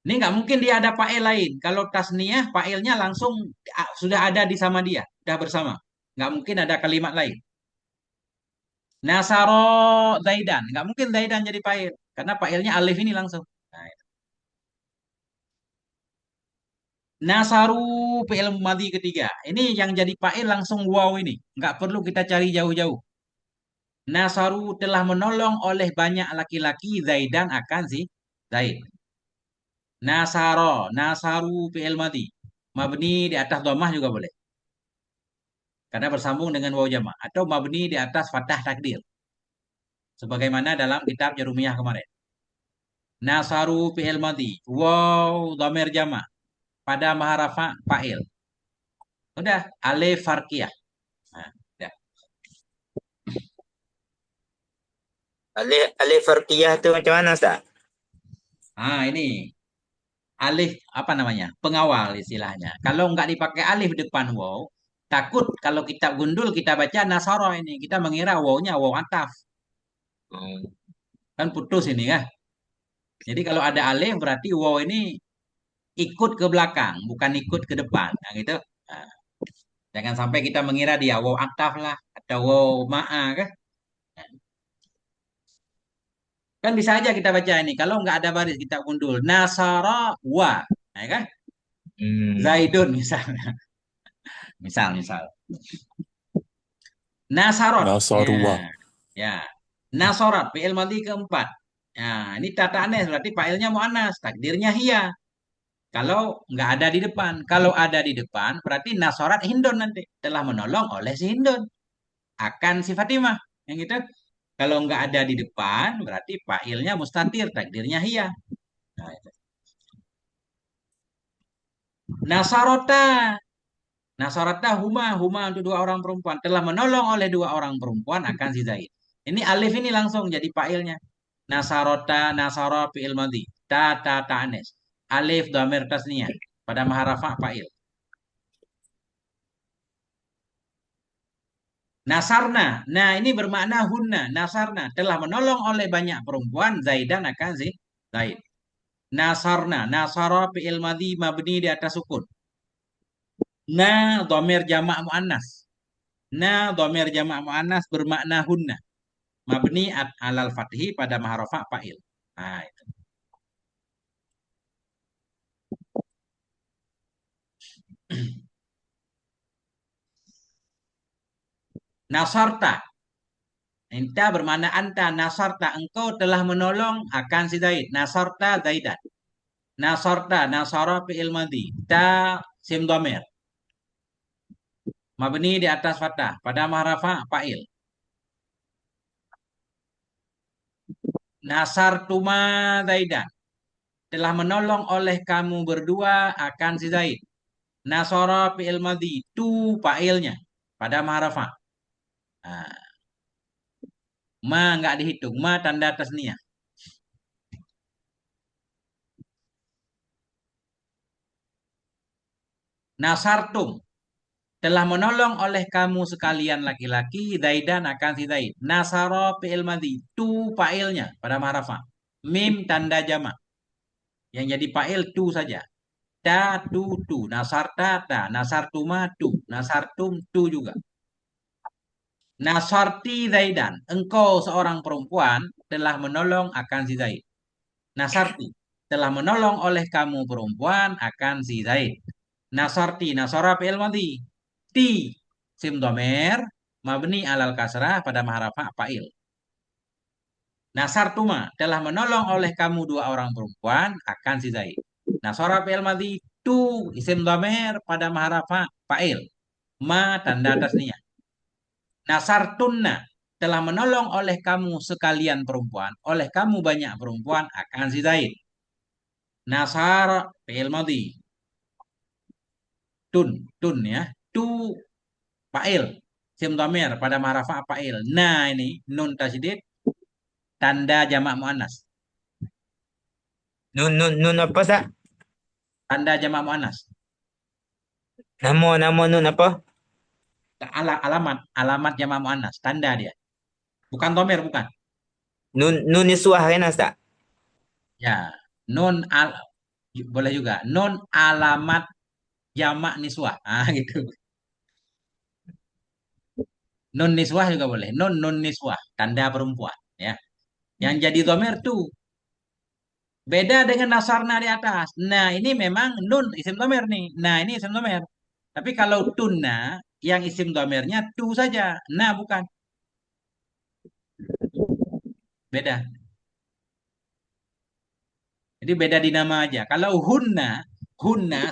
Ini nggak mungkin dia ada fa'il lain. Kalau tasniyah, fa'ilnya langsung sudah ada di sama dia. Sudah bersama. Nggak mungkin ada kalimat lain. Nasaro Zaidan. Nggak mungkin Zaidan jadi fa'il. Karena fa'ilnya alif ini langsung. Nah, Nasaru fi'il madhi ketiga. Ini yang jadi fa'il langsung wow ini. Nggak perlu kita cari jauh-jauh. Nasaru telah menolong oleh banyak laki-laki Zaidan akan si Zaid. Nasaro, Nasaru fi'il madhi. Mabni di atas dhammah juga boleh. Karena bersambung dengan waw jama. Atau mabni di atas fathah takdir. Sebagaimana dalam kitab Jarumiyah kemarin. Nasaru fi'il madhi. Waw dhamir jama. Pada maharafa fa'il. Udah, alif farqiyah. Nah, udah. Alif alif farqiyah itu macam mana Ustaz? Ini alif apa namanya? Pengawal istilahnya. Kalau nggak dipakai alif depan waw, takut kalau kita gundul kita baca nasara ini, kita mengira wawnya waw ataf. Hmm. Kan putus ini kan. Jadi kalau ada alif berarti waw ini ikut ke belakang, bukan ikut ke depan. Nah, gitu. Nah, jangan sampai kita mengira dia waw ataf lah atau waw ma'a kan. Kan bisa aja kita baca ini. Kalau nggak ada baris kita gundul nasara wa, nah, kan? Hmm. Zaidun misalnya. Misal. Nasarot. Nasarullah. Ya. Nasorat, fi'il madhi keempat. Nah, ini tataannya berarti fa'ilnya mu'annas, takdirnya hiya. Kalau nggak ada di depan. Kalau ada di depan, berarti nasorat Hindun nanti. Telah menolong oleh si Hindun. Akan si Fatimah. Yang gitu. Kalau nggak ada di depan, berarti fa'ilnya mustatir, takdirnya hiya. Nah, itu. Nasarota. Nasarata huma untuk dua orang perempuan. Telah menolong oleh dua orang perempuan akan si Zaid. Ini alif ini langsung jadi fa'ilnya. Nasarota, nasara fi'il madhi. Ta ta'anes. Alif dhamir tasniyah. Pada maharafa fa'il. Nasarna. Nah ini bermakna hunna. Nasarna. Telah menolong oleh banyak perempuan. Zaidan akan si Zaid. Nasarna. Nasara fi'il madhi mabni di atas sukun. Na dhamir jamak mu'annas. Na dhamir jamak mu'annas bermakna hunna. Mabni alal fathi pada maharafa fa'il. Nah, itu. Nasarta. Anta bermakna anta. Nasarta. Engkau telah menolong akan si Zaid. Nasarta Zaidan. Nasarta. Nasara fi'il madhi. Ta sim dhamir. Mabni di atas fathah. Pada maharafa fa'il. Nasartuma Zaidan. Telah menolong oleh kamu berdua akan si Zaid. Nasara fi'il madhi. Tu fa'ilnya. Pada maharafa. Nah, ma nggak dihitung. Ma tanda tasniyah. Nasartum. Telah menolong oleh kamu sekalian laki-laki. Zaidan akan si Zaid. Nasara fi'il madhi. Tu fa'ilnya. Pada maharafa. Mim tanda jamak. Yang jadi fa'il tu saja. Ta tu. Nasarta ta. Nasartuma tu. Nasartum tu juga. Nasarti Zaidan. Engkau seorang perempuan telah menolong akan si Zaid. Nasarti. telah menolong oleh kamu perempuan akan si Zaid. Nasarti, nasara fi'il madhi. Ti, sim domer, mabni alal kasrah pada maharafa fa'il. Nasartuma, telah menolong oleh kamu dua orang perempuan akan si Zaid. Nasara fi'il madhi. Tu, isim domer pada maharafa fa'il. Ma, tanda tasniah. Nasartunna, telah menolong oleh kamu sekalian perempuan, oleh kamu banyak perempuan akan si Zaid. Nasar fi'il madhi. Tun ya. Tu fa'il. Sim dhamir pada maharafa fa'il. Nah ini nun tasydid tanda jamak muannas. Nun apa Sa? Tanda jamak muannas. Nama nun apa? Alamat jamak muannas, tanda dia. Bukan dhamir, bukan. Nun niswah kan Sa? Ya, nun al boleh juga. Nun alamat jamak niswah. Ah gitu. Nun niswah juga boleh. Nun niswah, tanda perempuan ya. Yang jadi dhamir tuh beda dengan nasarna di atas. Nah, ini memang nun isim dhamir nih. Nah, ini isim dhamir. Tapi kalau tunna yang isim dhamirnya tu saja. Nah, bukan. Beda. Jadi beda di nama aja. Kalau hunna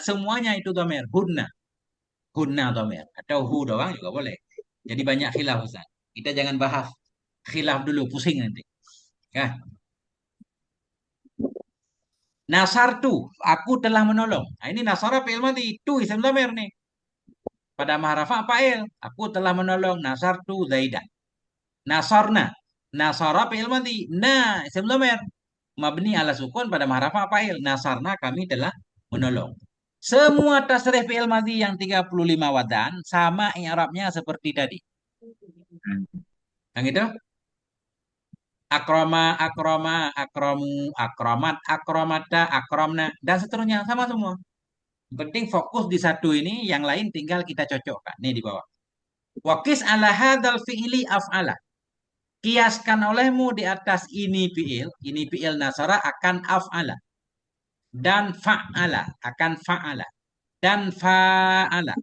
semuanya itu dhamir. Hunna dhamir. Atau hu doang juga boleh. Jadi banyak khilaf Ustaz. Kita jangan bahas khilaf dulu, pusing nanti. Ya. Nasartu, aku telah menolong. Nah, ini nasara fi'il madhi, tu isim dhamir nih. Pada maharafa fa'il, aku telah menolong nasartu Zaidan. Nasarna, nasara fi'il madhi. Nah, isim dhamir mabni ala sukun pada maharafa fa'il. Nasarna, kami telah menolong. Semua tasrif fi'il madhi yang 35 wadan sama i'rabnya seperti tadi. Yang itu akroma, akroma, akromu, akromat, akromata, akromna, dan seterusnya sama semua. Yang penting fokus di satu ini, yang lain tinggal kita cocokkan. Nih di bawah. Wakis ala hadal fi'ili af'ala. Kiaskan olehmu di atas ini fi'il nasara akan af'ala. Dan fa'ala, akan fa'ala. Dan fa'ala.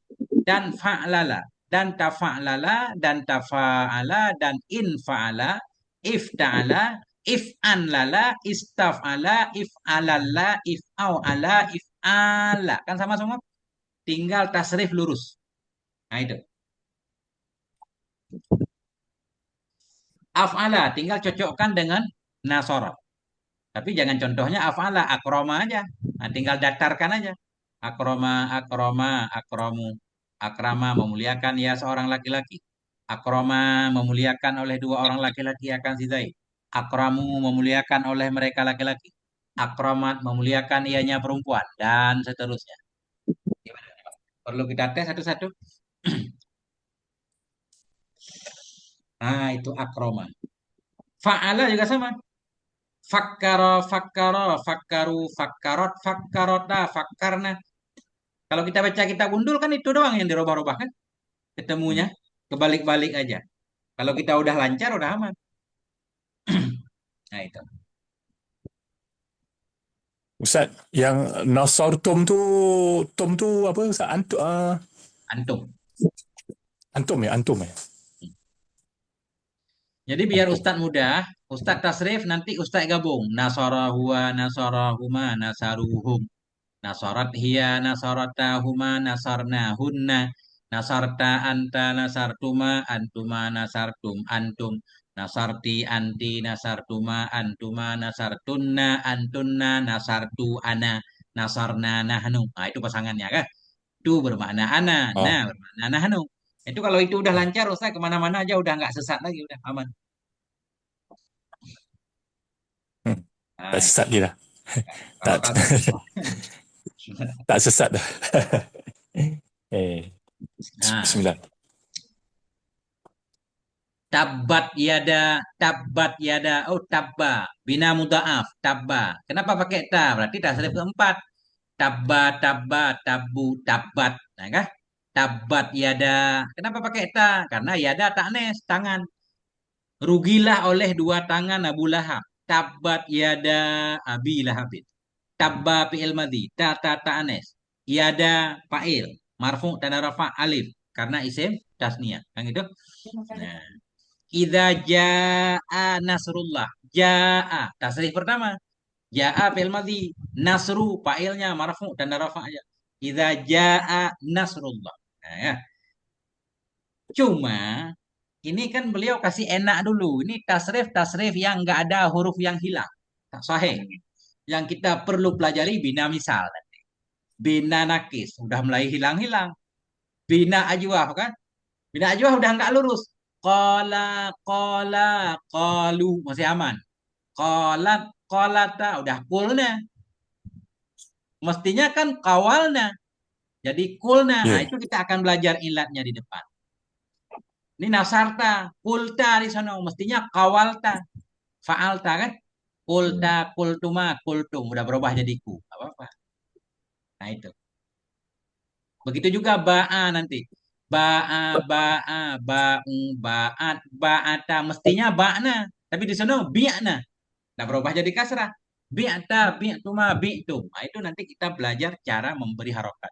Dan fa'lala. Dan tafa'lala. Dan tafa'ala. Dan infa'ala. Ifta'ala. If'anlala. Istaf'ala. If'alalla. If'aw'ala. If'ala. Kan sama semua? Tinggal tasrif lurus. Nah itu. Af'ala. Tinggal cocokkan dengan nasara. Tapi jangan contohnya af'ala. Akroma aja. Nah, tinggal datarkan aja. Akroma, akroma, akromu. Akrama memuliakan ya seorang laki-laki. Akroma memuliakan oleh dua orang laki-laki akan si Zaid. Akramu memuliakan oleh mereka laki-laki. Akramat memuliakan ianya perempuan. Dan seterusnya. Gimana, Pak? Perlu kita tes satu-satu? Nah, itu akroma. Fa'ala juga sama. Fakkaro, fakkaro, fakkaru, fakkarot, fakkarota, fakkarna. Kalau kita baca kitab gundul kan itu doang yang dirubah-rubah kan? Ketemunya kebalik-balik aja. Kalau kita udah lancar, udah aman. Nah itu. Ustaz, yang Nasar Tom tu apa Ustaz? Antum. Antum ya. Jadi biar Antum. Ustadz mudah, Ustadz tasrif nanti Ustadz gabung. Nasara huwa, nasara huma, nasaruhum. Nasarat hiya, nasaratahuma, nasarnahunna. Nasarta anta, nasartuma, antuma, nasartum, antum. Nasarti anti, nasartuma, antuma, nasartunna, antunna, nasartu ana, nasarna nahnu. Nah, itu pasangannya kan? Itu bermakna ana, nah Oh, bermakna nahnu. Itu kalau itu udah lancar, Ustaz kemana-mana aja udah nggak sesat lagi, udah aman. hmm. Tak Nah, itu. sesat dia lah. Kalau Tak kata tak sesat dah. eh, Nah, Bismillah. tabat yada, oh tabba, bina mudhaaf, tabba. Kenapa pakai ta? Berarti tasrif keempat. Tabba, tabba, tabu, tabat. Nah, kan? Tabat yada. Kenapa pakai ta? Karena yada taknes, tangan. Rugilah oleh dua tangan Abu Lahab. Tabat yada Abi Lahab. tabba fi'il madhi, ta anes, yada fa'il, marfu tanda rafa alif karena isim tasniyah. Kan gitu? Nah, idza jaa nasrullah. Jaa tasrif pertama. Jaa fi'il madhi, nasru fa'ilnya marfu tanda rafa aja. Idza jaa nasrullah. Nah, ya. Cuma ini kan beliau kasih enak dulu. Ini tasrif yang nggak ada huruf yang hilang. Tak sahih. Yang kita perlu pelajari bina misal. Bina nakis. Udah mulai hilang-hilang. Bina ajwaf kan. Bina ajwaf udah nggak lurus. Kola, kolu. Masih aman. Kolat, kolata. Udah kulna. Mestinya kan kawalna. Jadi kulna. Nah Ya. itu kita akan belajar ilatnya di depan. Ini nasarta. Kulta di sana. Mestinya kawalta. Fa'alta kan. Kulta, kultuma, kultum. Udah berubah jadi ku. Gak apa-apa. Nah itu. Begitu juga ba'a nanti. Ba'u, ba'at, ba'ata. Mestinya ba'na. Tapi di sana bi'na. Udah berubah jadi kasrah. Bi'ta, bi'tuma, bi'tum. Nah itu nanti kita belajar cara memberi harokat.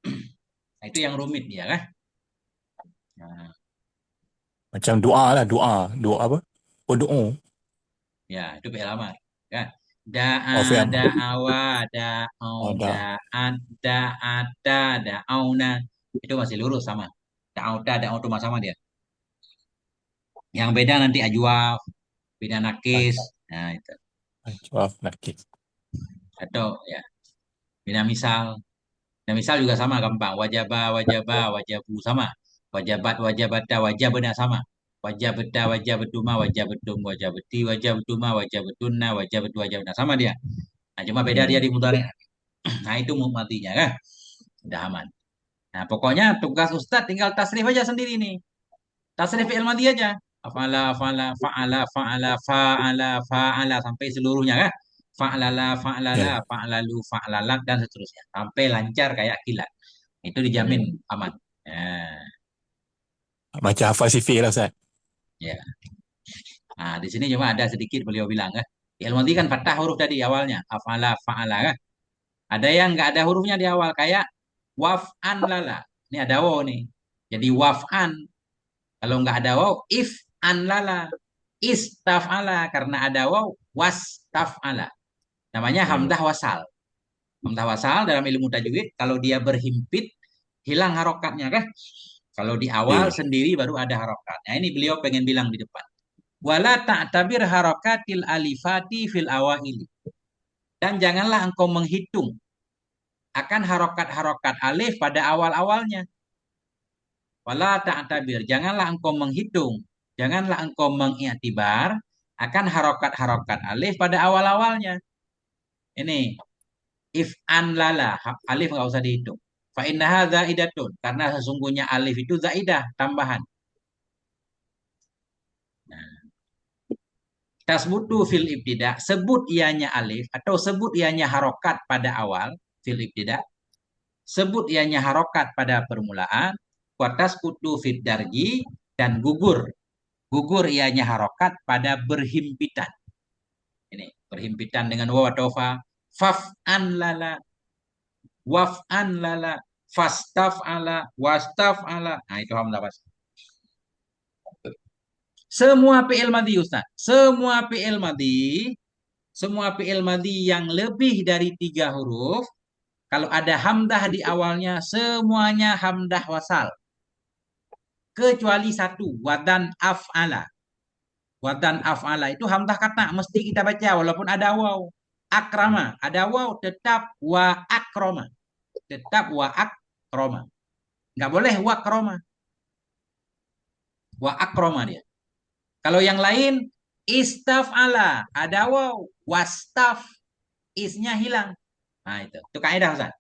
Nah itu yang rumit dia kan. Nah, Macam doa lah, doa. Doa apa? Oh, doa. ya itu fi'il amar. Kan. Oh, Da'a, fi'il. da'awa, da'au, Ada. da'at, da'ata, da'auna. Itu masih lurus sama. Da'auta, da'autuma sama dia. Yang beda nanti ajwaf, beda nakis. Nah, itu. Maaf, nakis. Atau ya, beda misal. Beda misal juga sama gampang. Wajaba, wajaba, wajabu sama. Wajabat, wajabata, wajabna sama. Wajabta, wajabtuma, wajabtum, wajabti, wajabtuma, wajabtunna, wajabat, wajabna sama dia. Nah, cuma beda dia di mudhari. Nah, itu matinya kan. Udah aman. Nah, pokoknya tugas Ustadz tinggal tasrif aja sendiri nih. Tasrif fi'il madhi aja. Afala, fala, fa'ala, fa'ala, fa'ala, fa'ala sampai seluruhnya kan. Fa'lala, fa'lala, Ya. fa'lalu, fa'lalat dan seterusnya. Sampai lancar kayak kilat. Itu dijamin aman. Ya, Macam hafal sifir lah, Ustaz. ya. Nah, di sini cuma ada sedikit beliau bilang kan. Fi'il madhi kan fathah huruf tadi awalnya. Afala, fa'ala kan. Ada yang nggak ada hurufnya di awal kayak waf'an lala. Ini ada waw nih. Jadi waf'an. Kalau nggak ada waw, if an lala. Istaf'ala. Karena ada waw, wastaf'ala. Namanya hamdah wasal. Hamdah wasal dalam ilmu tajwid, kalau dia berhimpit, hilang harokatnya kan? Kalau di awal Ya. sendiri baru ada harokat. Nah ini beliau pengen bilang di depan. Wala ta'tabir harokatil alifati fil awaili. Dan janganlah engkau menghitung akan harokat-harokat alif pada awal-awalnya. Wala ta'tabir. Janganlah engkau menghitung. Janganlah engkau mengiktibar akan harokat-harokat alif pada awal-awalnya. Ini if an lala alif nggak usah dihitung. Fa innaha zaidatun karena sesungguhnya alif itu zaidah tambahan. Nah, tasbutu fil ibtida sebut ianya alif atau sebut ianya harokat pada awal fil ibtida sebut ianya harokat pada permulaan watas kutu fit darji dan gugur ianya harokat pada berhimpitan. Ini berhimpitan dengan waw atau fa. Faf'an lala, waf'an lala, fastaf'ala, wastaf'ala. Nah itu hamzah was. Semua fi'il madhi Ustaz. Semua fi'il madhi yang lebih dari 3 huruf. Kalau ada hamdah di awalnya, semuanya hamdah wasal. Kecuali satu, wadan af'ala. Wadan af'ala itu hamdah kata mesti kita baca walaupun ada waw. Akrama, ada waw tetap wa akroma. Tetap wa akroma. Nggak boleh wa akroma. Wa akroma dia. Kalau yang lain istaf'ala, ada waw, wastaf isnya hilang. Nah itu kaidah Ustaz.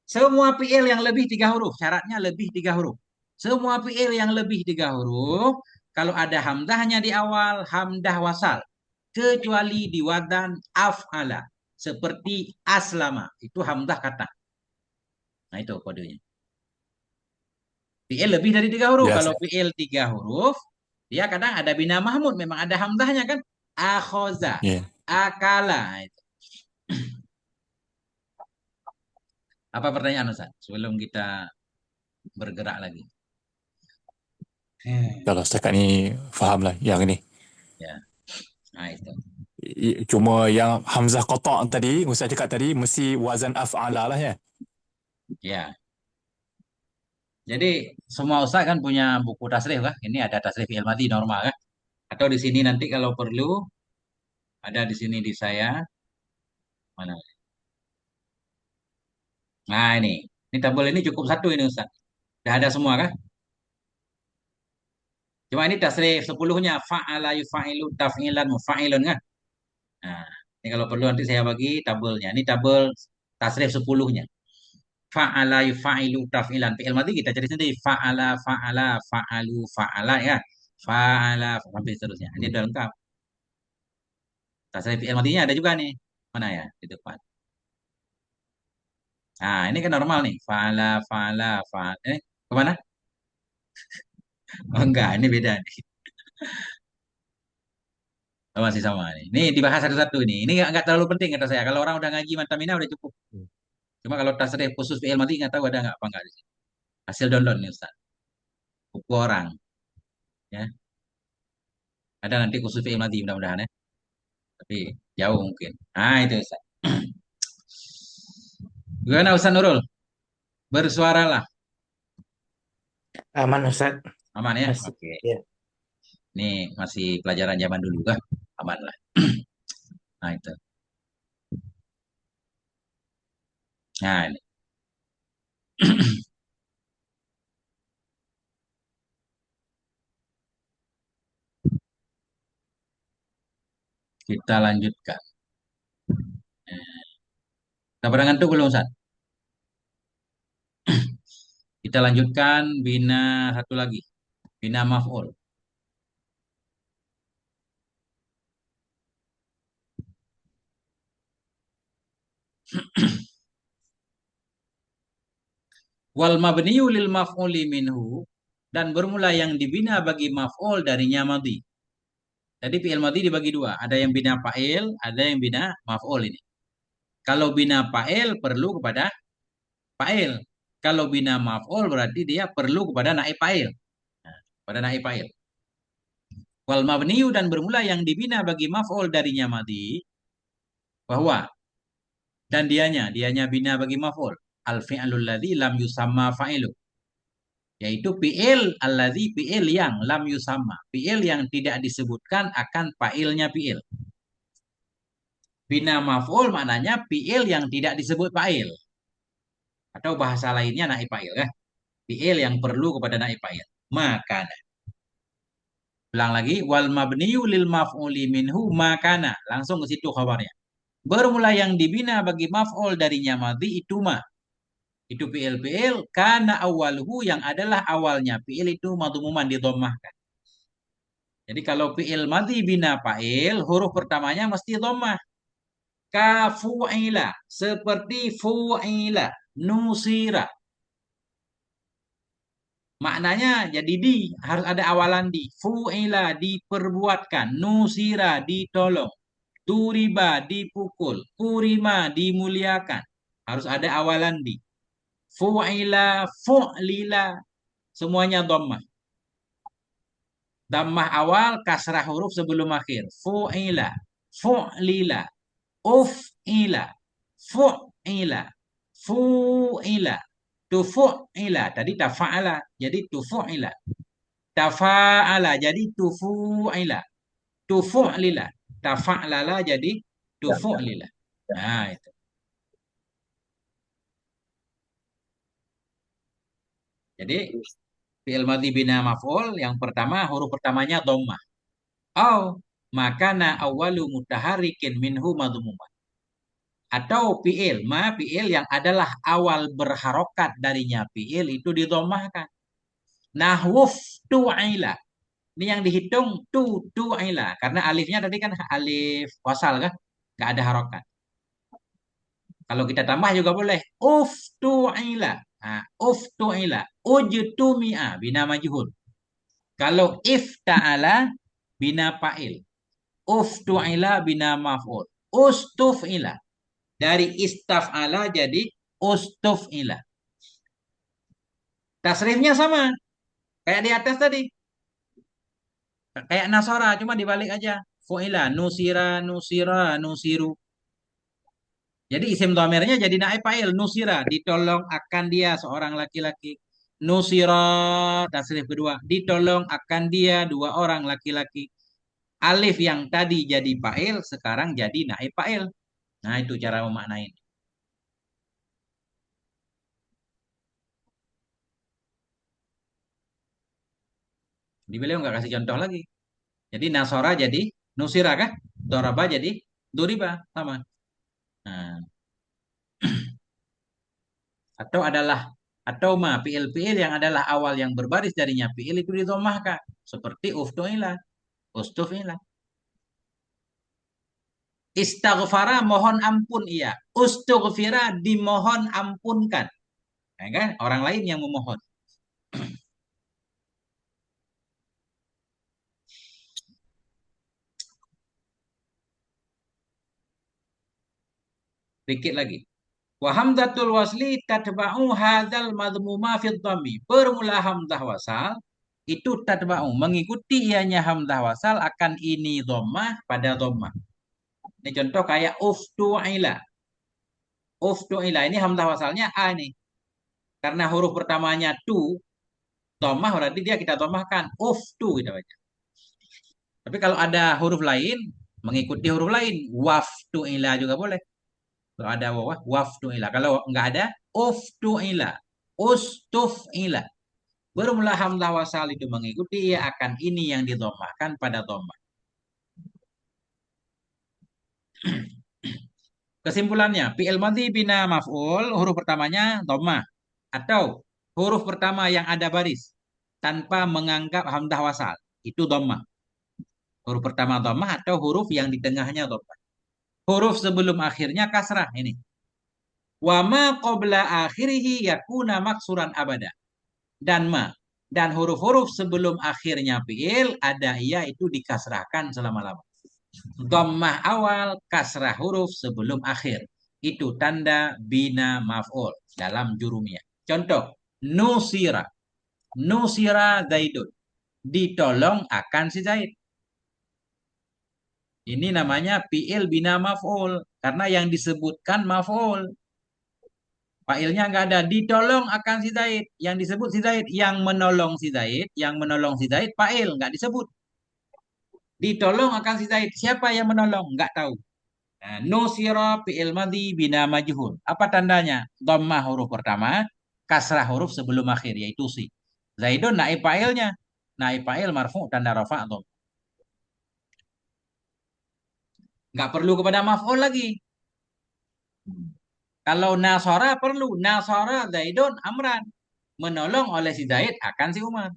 Semua fi'il yang lebih 3 huruf, syaratnya lebih 3 huruf. Semua fi'il yang lebih 3 huruf, kalau ada hamdahnya di awal, hamdah wasal. Kecuali di wadan af'ala. Seperti aslama. Itu hamdah kata. Nah itu kodenya. Fi'il lebih dari 3 huruf. Ya, Kalau Ustaz. fi'il 3 huruf, dia kadang ada bina mahmud. Memang ada hamdahnya kan. Akhoza. Ya. Akala. Nah, itu. Apa pertanyaan Ustaz? Sebelum kita bergerak lagi. Kalau setakat ni faham lah yang ni. Ya, nah itu. Cuma yang hamzah qata' tadi, Ustaz cakap tadi mesti wazan af'ala lah ya. Ya, jadi semua Ustaz kan punya buku tasrif kah? Ini ada tasrif fi'il madhi normal kah? Atau di sini nanti kalau perlu ada di sini di saya mana? Nah ini tabel ini cukup satu ini Ustaz. Udah ada semua kah? Cuma ini tasrif 10-nya fa'ala yufa'ilu taf'ilan mufa'ilun kan? Nah, ini kalau perlu nanti saya bagi tabelnya. Ini tabel tasrif 10-nya. Fa'ala yufa'ilu taf'ilan. Fi'il madhi kita cari sendiri. Fa'ala fa'ala fa'alu fa'ala ya. Fa'ala sampai seterusnya. Ini udah lengkap. Tasrif fi'il madhinya ada juga nih. Mana ya? Di depan. Nah, ini kan normal nih. Fa'ala fa'ala fa'ala. Kemana? Oh enggak, ini beda nih. Oh, masih sama nih. Ini dibahas satu-satu nih. Ini nggak terlalu penting kata saya. Kalau orang udah ngaji mantamina udah cukup. Cuma kalau tasrif khusus fi'il madhi nggak tahu ada nggak apa nggak di sini. Hasil download nih Ustaz. Buku orang. Ya. Ada nanti khusus fi'il madhi mudah-mudahan ya. Tapi jauh mungkin. Nah itu Ustaz. Gimana Ustaz Nurul? Bersuaralah. Aman Ustaz. Aman ya? Masih. Oke. Ya. Ini masih pelajaran zaman dulu kah? Aman lah. Nah itu. Nah ini. Kita lanjutkan. Nah, pada ngantuk belum Ustaz? Kita lanjutkan bina satu lagi. Bina maf'ul. Wal mabniyu lil maf'uli minhu. Dan bermula yang dibina bagi maf'ul darinya madhi. Jadi fi'il madhi dibagi dua. Ada yang bina fa'il, ada yang bina maf'ul ini. Kalau bina fa'il perlu kepada fa'il. Kalau bina maf'ul berarti dia perlu kepada naib fa'il. Nah, pada naib fa'il. Wal mabniyu dan bermula yang dibina bagi maf'ul darinya madhi. Bahwa dan dianya bina bagi maf'ul. Al fi'lul ladzi lam yusamma fa'ilu. Yaitu fi'il alladzi fi'il yang lam yusamma. Fi'il yang tidak disebutkan akan fa'ilnya fi'il. Bina maf'ul maknanya fi'il yang tidak disebut fa'il. Atau bahasa lainnya naib fa'il ya. Fi'il yang perlu kepada naib fa'il. Makana. Ulang lagi. Wal mabniyu lil maf'uli minhu makana. Langsung ke situ khabarnya. Bermula yang dibina bagi maf'ul darinya madhi itu ma. Itu fi'il karena awalhu yang adalah awalnya. Fi'il itu madhumuman didhammahkan. Jadi kalau fi'il madhi bina fa'il, huruf pertamanya mesti dhammah. Ka fu'ila, seperti fu'ila, nusira. Maknanya jadi di, harus ada awalan di. Fu'ila, diperbuatkan. Nusira, ditolong. Turiba, dipukul. Kurima, dimuliakan. Harus ada awalan di. Fu'ila, fu'lila, semuanya dhammah. Dhammah awal, kasrah huruf sebelum akhir. Fu'ila, fu'lila, uf'ila, fu'ila, fu'ila, tufu'ila. Tadi tafa'ala, jadi tufu'ila. Tafa'ala, jadi tufu'ila. Tufu'lila. Tafa'lala, jadi tufu'lila. Nah, itu. Jadi, fi'il madhi bina maf'ul, yang pertama, huruf pertamanya dhammah. Au, makana awalu mutaharikin minhu madhumumah. Atau fi'il, fi'il yang adalah awal berharokat darinya fi'il itu didhammahkan. Nahwuf tu'ila. Ini yang dihitung tu'ila. Karena alifnya tadi kan alif wasal kan? Gak ada harokat. Kalau kita tambah juga boleh. Uf tu'ila. Nah, uf tu'ila. Ujtumi'a bina majhul. Kalau ifta'ala bina fa'il. Uf tu'ila bina maf'ul. Ustuf'ila. Dari istaf'ala jadi ustuf'ila. Tasrifnya sama, kayak di atas tadi. Kayak nasara, cuma dibalik aja. Fu'ila, nusira, nusira, nusiru. Jadi isim dhamirnya jadi naib fa'il, nusira, ditolong akan dia seorang laki-laki. Nusira, tasrif kedua, ditolong akan dia dua orang laki-laki. Alif yang tadi jadi fa'il, sekarang jadi naib fa'il. Nah, itu cara memaknai. Di beliau nggak kasih contoh lagi. Jadi nasora jadi nusira kah? Doraba jadi duriba, sama. Nah, atau adalah atau ma fiil-fiil yang adalah awal yang berbaris darinya fiil itu didomahkan seperti uftuila, ustufila. Istaghfara mohon ampun ia, ustughfira dimohon ampunkan. Ya kan? Orang lain yang memohon. Dikit lagi. Wa hamdatul wasli tatba'u hadzal madmuma fi dhammi. Bermula hamzah wasal itu tatba'u mengikuti ianya hamzah wasal akan ini dhammah pada dhammah. Ini contoh kayak uftu'ila. Uftu'ila ini hamzah wasalnya a ini. Karena huruf pertamanya tu dhammah berarti dia kita dhammahkan uftu kita baca. Tapi kalau ada huruf lain mengikuti huruf lain waftu'ila juga boleh. Kalau ada wawah waftu'ila. Kalau enggak ada uftu'ila. Ustuf'ila. Bermula hamzah wasal itu mengikuti ia akan ini yang didhammahkan pada dhammah. Kesimpulannya, fi'il madhi bina maf'ul huruf pertamanya dhammah atau huruf pertama yang ada baris tanpa menganggap hamzah wasal itu dhammah. Huruf pertama dhammah atau huruf yang di tengahnya dhammah. Huruf sebelum akhirnya kasrah ini. Wa ma qabla akhirihi yakuna maksuran abada. Dan ma. Dan huruf-huruf sebelum akhirnya fi'il ada ia itu dikasrahkan selama-lama. Dhammah awal, kasrah huruf sebelum akhir. Itu tanda bina maf'ul dalam jurumiyah. Contoh, nusira. Nusira Zaidun. Ditolong akan si Zaid. Ini namanya fi'il bina maf'ul. Karena yang disebutkan maf'ul. Fa'ilnya nggak ada. Ditolong akan si Zaid. Yang disebut si Zaid. Yang menolong si Zaid. Yang menolong si Zaid. Fa'il. Nggak disebut. Ditolong akan si Zaid. Siapa yang menolong? Nggak tahu. Nah, nusira fi'il madhi bina majhul. Apa tandanya? Dhammah huruf pertama. Kasrah huruf sebelum akhir. Yaitu si. Zaidun naib fa'ilnya. Naib fa'il marfu' tanda rafa' dhammah. Nggak perlu kepada maf'ul lagi. Kalau nasara perlu. Nasara Zaidun Amran. Menolong oleh si Zaid akan si Umar.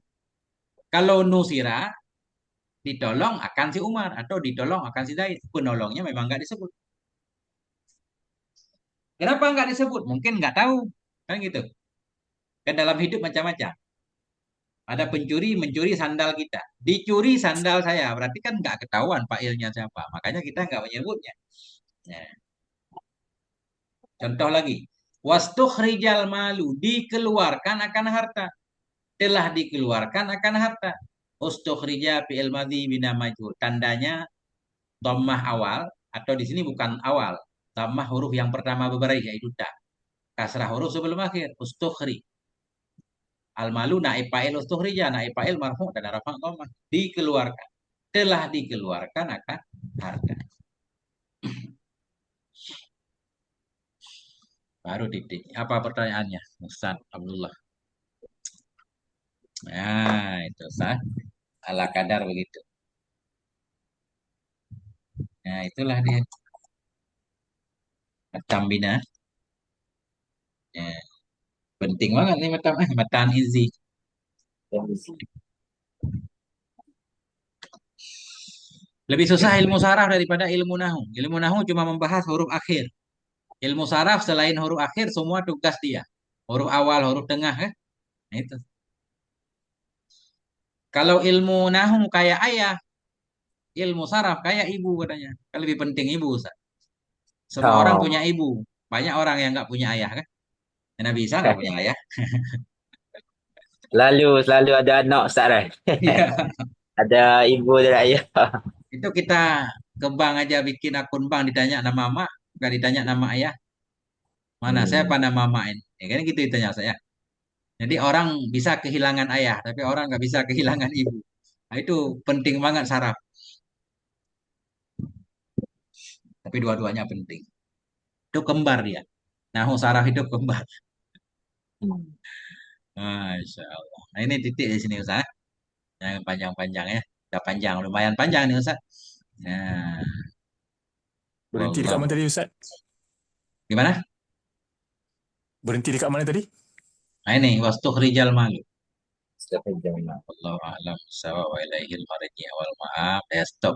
Kalau nusira ditolong akan si Umar atau ditolong akan si Zaid. Penolongnya memang nggak disebut. Kenapa nggak disebut? Mungkin nggak tahu. Kan gitu. Kan dalam hidup macam-macam. Ada pencuri mencuri sandal kita. Dicuri sandal saya. Berarti kan nggak ketahuan fa'ilnya siapa. Makanya kita nggak menyebutnya. Nah, contoh lagi. Wastukhrijal malu. Dikeluarkan akan harta. Telah dikeluarkan akan harta. Ustukhrija fi'il madhi bina majhul. Tandanya dhammah awal atau di sini bukan awal. Dhammah huruf yang pertama berbaris yaitu ta. Kasrah huruf sebelum akhir. Ustukhrij. Al-malu naib fa'il ustukhrija. Naib fa'il marfu' dan rafa' dhammah. Dikeluarkan. Telah dikeluarkan akan harta. Baru titik. Apa pertanyaannya, Ustaz Abdullah? Nah, itu Ustaz. Ala kadar begitu. Nah, itulah dia. Macam bina. Ya, penting banget nih matan izi. Lebih susah ilmu saraf daripada ilmu nahu. Ilmu nahu cuma membahas huruf akhir. Ilmu saraf selain huruf akhir semua tugas dia. Huruf awal, huruf tengah kan? Nah, itu. Kalau ilmu nahu kayak ayah, ilmu saraf kayak ibu katanya. Kan lebih penting ibu, Ustaz. Semua orang Oh, punya ibu. Banyak orang yang nggak punya ayah kan? Karena bisa nggak punya ayah. Selalu ada anak Ustaz kan. Iya. Ada ibu dan ayah. Itu kita ke bank aja bikin akun bank ditanya nama mak, nggak ditanya nama ayah. Mana saya Hmm. pada mama ini. Ya kan gitu ditanya saya. Jadi orang bisa kehilangan ayah, tapi orang nggak bisa kehilangan ibu. Nah, itu penting banget saraf. Tapi dua-duanya penting. Itu kembar dia. Nahu saraf itu kembar. Masya Allah. Nah ini titik di sini Ustaz. Yang panjang-panjang ya. Udah panjang, lumayan panjang nih Ustaz. Nah, Berhenti dekat mana wallah. tadi Ustaz? Gimana? Berhenti dekat mana tadi? Nah ini, wastukhrijal malu. Sampai jam 6. Wallahu a'lam. Sawa wa ilaihil marji wal ma'ab. Ya stop.